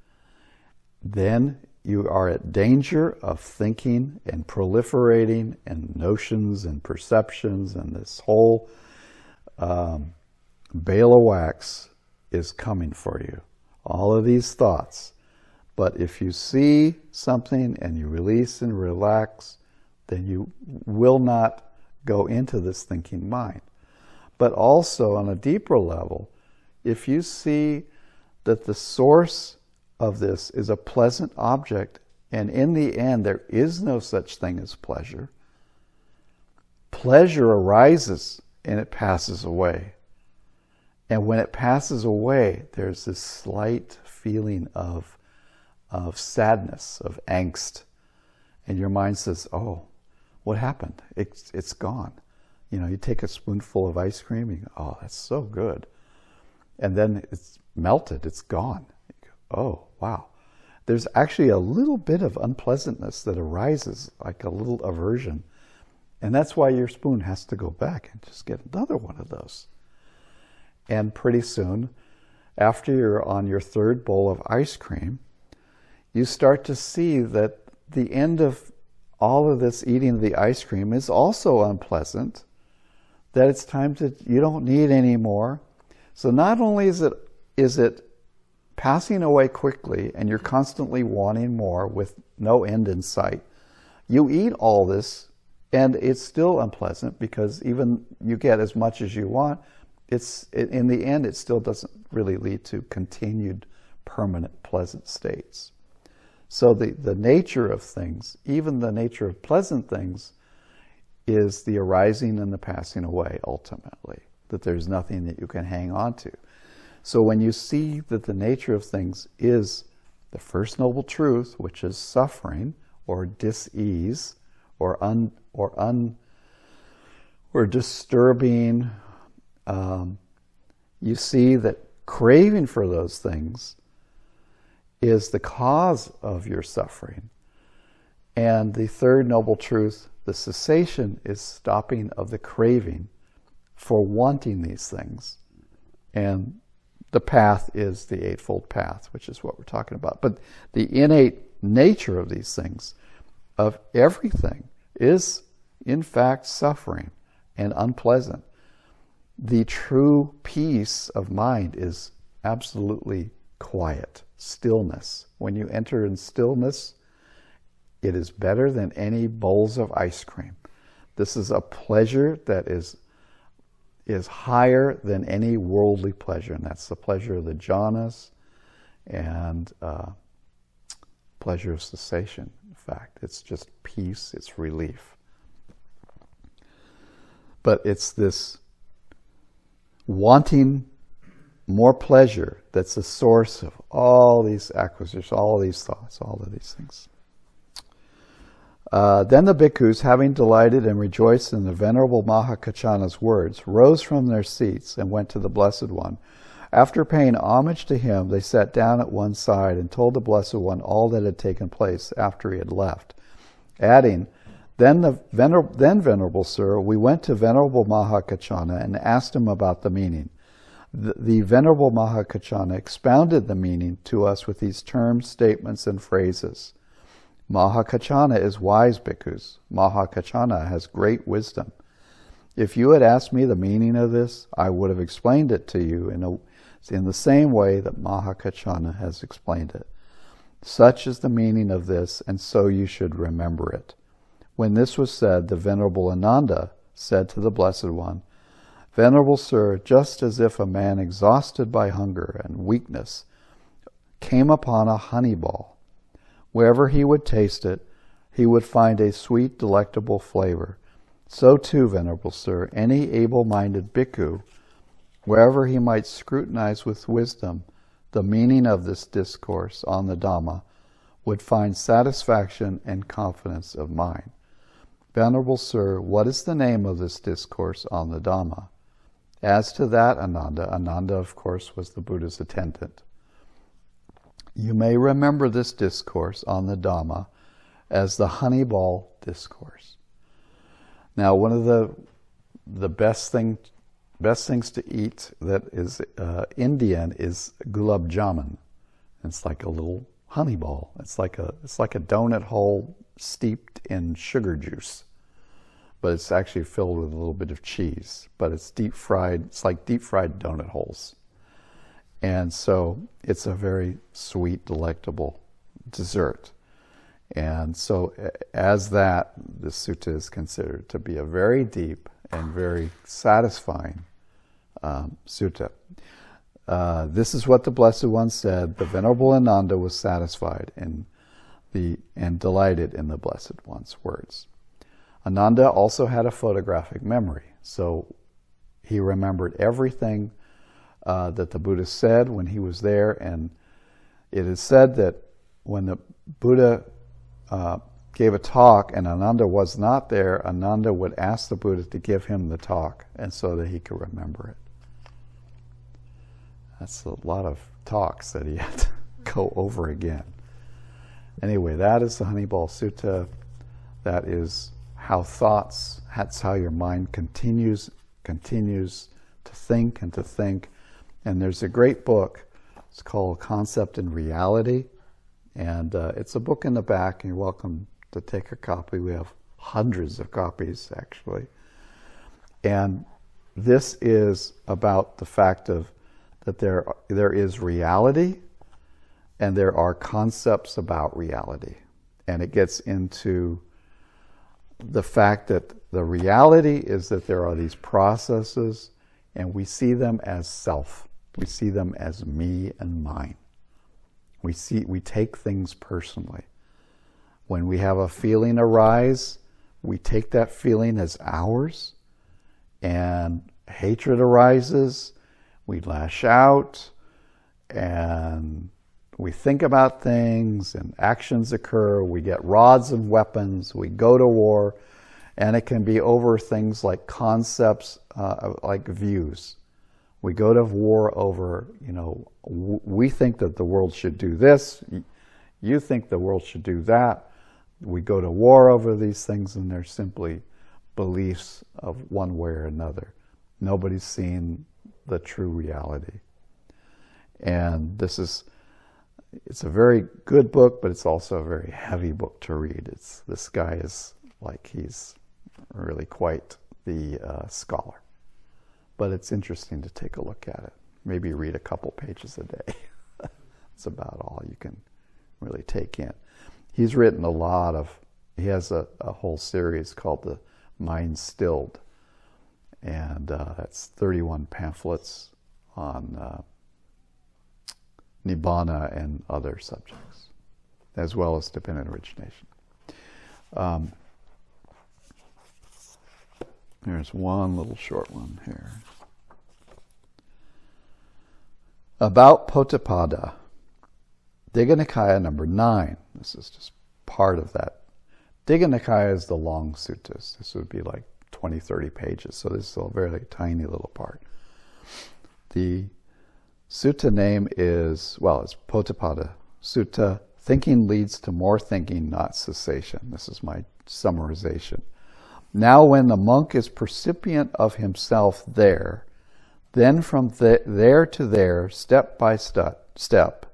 then you are at danger of thinking and proliferating and notions and perceptions, and this whole bale of wax is coming for you. All of these thoughts. But if you see something and you release and relax, then you will not go into this thinking mind. But also on a deeper level, if you see that the source of this is a pleasant object, and in the end there is no such thing as pleasure, pleasure arises and it passes away. And when it passes away, there's this slight feeling of sadness, of angst. And your mind says, oh, what happened? It's gone. You know, you take a spoonful of ice cream, you go, oh, that's so good. And then it's melted, it's gone. You go, oh, wow. There's actually a little bit of unpleasantness that arises, like a little aversion. And that's why your spoon has to go back and just get another one of those. And pretty soon, after you're on your third bowl of ice cream, you start to see that the end of all of this eating of the ice cream is also unpleasant, that it's time to, you don't need any more. So not only is it passing away quickly and you're constantly wanting more with no end in sight, you eat all this and it's still unpleasant because even you get as much as you want, in the end it still doesn't really lead to continued permanent pleasant states. So the nature of things, even the nature of pleasant things, is the arising and the passing away ultimately, that there's nothing that you can hang on to. So when you see that the nature of things is the First Noble Truth, which is suffering or dis-ease or disturbing, you see that craving for those things is the cause of your suffering. And the Third Noble Truth, the cessation, is stopping of the craving for wanting these things. And the path is the Eightfold Path, which is what we're talking about. But the innate nature of these things, of everything, is in fact suffering and unpleasant. the true peace of mind is absolutely quiet, stillness. When you enter in stillness, it is better than any bowls of ice cream. This is a pleasure that is higher than any worldly pleasure, and that's the pleasure of the jhanas and pleasure of cessation. In fact, it's just peace, it's relief. But it's this wanting more pleasure that's the source of all these acquisitions, all these thoughts, all of these things. Then the bhikkhus, having delighted and rejoiced in the Venerable Mahakachana's words, rose from their seats and went to the Blessed One. After paying homage to him, they sat down at one side and told the Blessed One all that had taken place after he had left, adding, Then Venerable Sir, we went to Venerable Mahakachana and asked him about the meaning. The Venerable Mahakachana expounded the meaning to us with these terms, statements, and phrases. Mahakachana is wise, bhikkhus. Mahakachana has great wisdom. If you had asked me the meaning of this, I would have explained it to you in the same way that Mahakachana has explained it. Such is the meaning of this, and so you should remember it. When this was said, the Venerable Ananda said to the Blessed One, Venerable Sir, just as if a man exhausted by hunger and weakness came upon a honey ball, wherever he would taste it, he would find a sweet, delectable flavor. So too, Venerable Sir, any able-minded bhikkhu, wherever he might scrutinize with wisdom the meaning of this discourse on the Dhamma, would find satisfaction and confidence of mind. Venerable Sir, what is the name of this discourse on the Dhamma? As to that, Ananda, of course, was the Buddha's attendant. You may remember this discourse on the Dhamma as the honey ball discourse. Now, one of the best things to eat that is Indian is gulab jamun. It's like a little honey ball. It's like a donut hole steeped in sugar juice, but it's actually filled with a little bit of cheese. But it's deep fried. It's like deep fried donut holes, and so it's a very sweet, delectable dessert. And so, as that, the sutta is considered to be a very deep and very satisfying sutta. This is what the Blessed One said. The Venerable Ananda was satisfied and delighted in the Blessed One's words. Ananda also had a photographic memory, so he remembered everything that the Buddha said when he was there, and it is said that when the Buddha gave a talk and Ananda was not there, Ananda would ask the Buddha to give him the talk, and so that he could remember it. That's a lot of talks that he had to go over again. Anyway, that is the Honeyball Sutta. That is how that's how your mind continues to think and to think. And there's a great book. It's called Concept and Reality. And it's a book in the back, and you're welcome to take a copy. We have hundreds of copies, actually. And this is about the fact that there is reality, and there are concepts about reality. And it gets into the fact that the reality is that there are these processes, and we see them as self. We see them as me and mine. We take things personally. When we have a feeling arise, we take that feeling as ours, and hatred arises, we lash out, and we think about things, and actions occur, we get rods and weapons, we go to war, and it can be over things like concepts, like views. We go to war over, we think that the world should do this, you think the world should do that. We go to war over these things, and they're simply beliefs of one way or another. Nobody's seen the true reality. And it's a very good book, but it's also a very heavy book to read. This guy is like, he's really quite the scholar. but it's interesting to take a look at it. Maybe read a couple pages a day. That's about all you can really take in. He's written he has a whole series called The Mind Stilled, and that's 31 pamphlets on Nibbana and other subjects, as well as dependent origination. There's one little short one here. About Potapada, Digha Nikaya number 9. This is just part of that. Digha Nikaya is the long suttas. This would be like 20, 30 pages. So this is a very tiny little part. The sutta name is, it's Potapada Sutta. Thinking leads to more thinking, not cessation. This is my summarization. Now when the monk is percipient of himself there, then from there to there, step by step,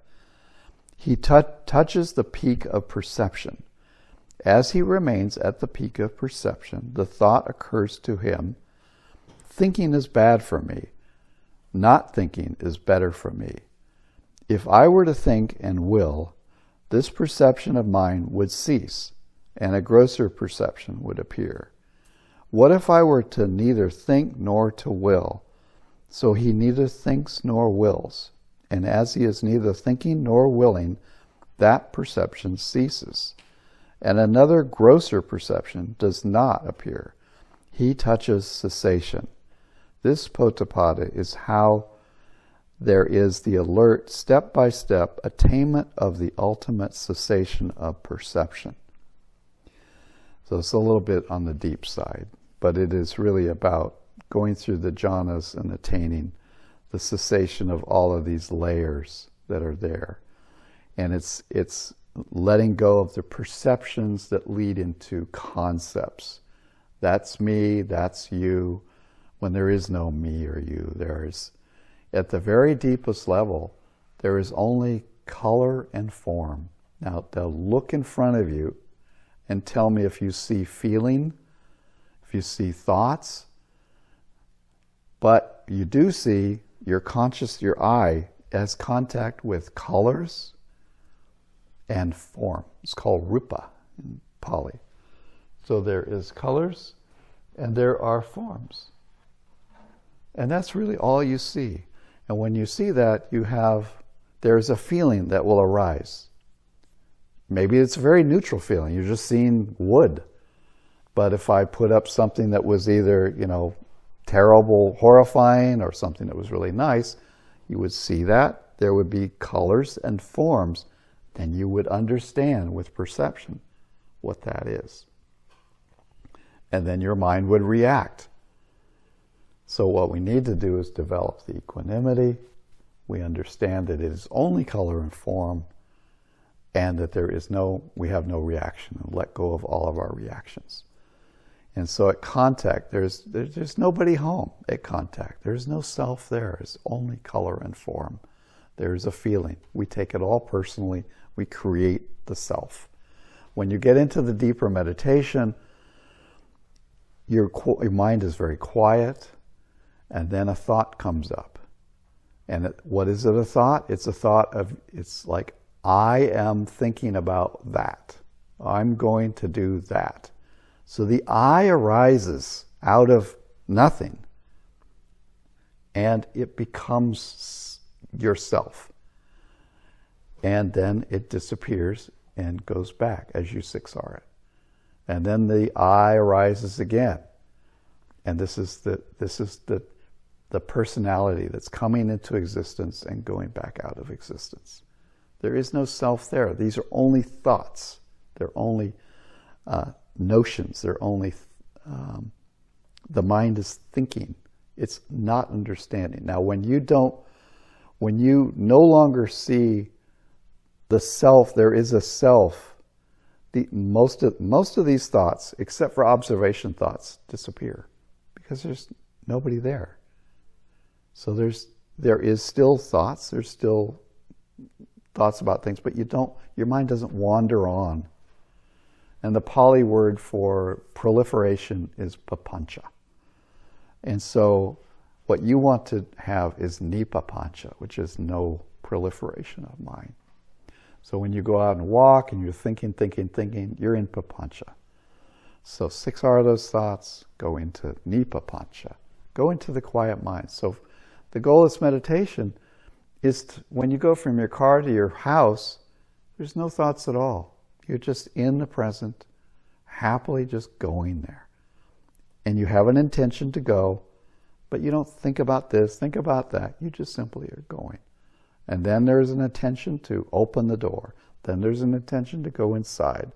he touches the peak of perception. As he remains at the peak of perception, the thought occurs to him, thinking is bad for me. Not thinking is better for me. If I were to think and will, this perception of mine would cease, and a grosser perception would appear. What if I were to neither think nor to will? So he neither thinks nor wills, and as he is neither thinking nor willing, that perception ceases, and another grosser perception does not appear. He touches cessation. This Potapada is how there is the alert, step-by-step attainment of the ultimate cessation of perception. So it's a little bit on the deep side, but it is really about going through the jhanas and attaining the cessation of all of these layers that are there. And it's letting go of the perceptions that lead into concepts. That's me, that's you, when there is no me or you. There is, at the very deepest level, there is only color and form. Now, they'll look in front of you and tell me if you see feeling, if you see thoughts, but you do see your eye has contact with colors and form. It's called rupa in Pali. So there is colors and there are forms. And that's really all you see. And when you see that, there's a feeling that will arise. Maybe it's a very neutral feeling. You're just seeing wood. But if I put up something that was either, terrible, horrifying, or something that was really nice, you would see that. There would be colors and forms. Then you would understand with perception what that is. And then your mind would react. So what we need to do is develop the equanimity. We understand that it is only color and form, and that we have no reaction, and let go of all of our reactions. And so at contact, there's nobody home at contact. There's no self there. It's only color and form. There's a feeling. We take it all personally. We create the self. When you get into the deeper meditation, your mind is very quiet, and then a thought comes up. And what is it, a thought? It's a thought it's like, I am thinking about that. I'm going to do that. So the I arises out of nothing, and it becomes yourself. And then it disappears and goes back as you siksar it. And then the I arises again. And this is the personality that's coming into existence and going back out of existence. There is no self there. These are only thoughts. They're only notions. They're only the mind is thinking. It's not understanding. Now, when you no longer see the self, there is a self. Most of these thoughts, except for observation thoughts, disappear because there's nobody there. So there is still thoughts. There's still thoughts about things, but your mind doesn't wander on. And the Pali word for proliferation is papancha. And so what you want to have is nipapancha, which is no proliferation of mind. So when you go out and walk and you're thinking, you're in papancha. So 6 are those thoughts, go into nipapancha. Go into the quiet mind. So the goal of this meditation is when you go from your car to your house, there's no thoughts at all. You're just in the present, happily just going there. And you have an intention to go, but you don't think about this, think about that. You just simply are going. And then there's an intention to open the door. Then there's an intention to go inside.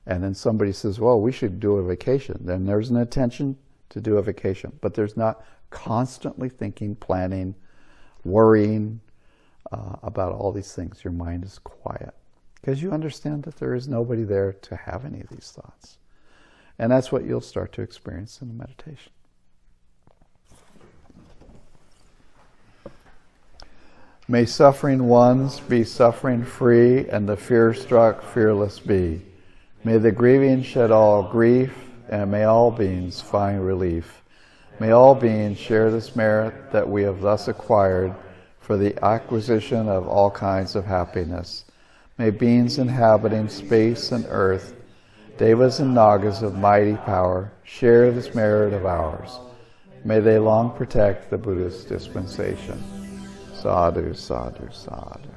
And then somebody says, well, we should do a vacation. Then there's an intention to do a vacation. But there's not constantly thinking, planning, worrying about all these things. Your mind is quiet. Because you understand that there is nobody there to have any of these thoughts. And that's what you'll start to experience in the meditation. May suffering ones be suffering free, and the fear-struck fearless be. May the grieving shed all grief, and may all beings find relief. May all beings share this merit that we have thus acquired for the acquisition of all kinds of happiness. May beings inhabiting space and earth, devas and nagas of mighty power, share this merit of ours. May they long protect the Buddhist dispensation. Sadhu, sadhu, sadhu.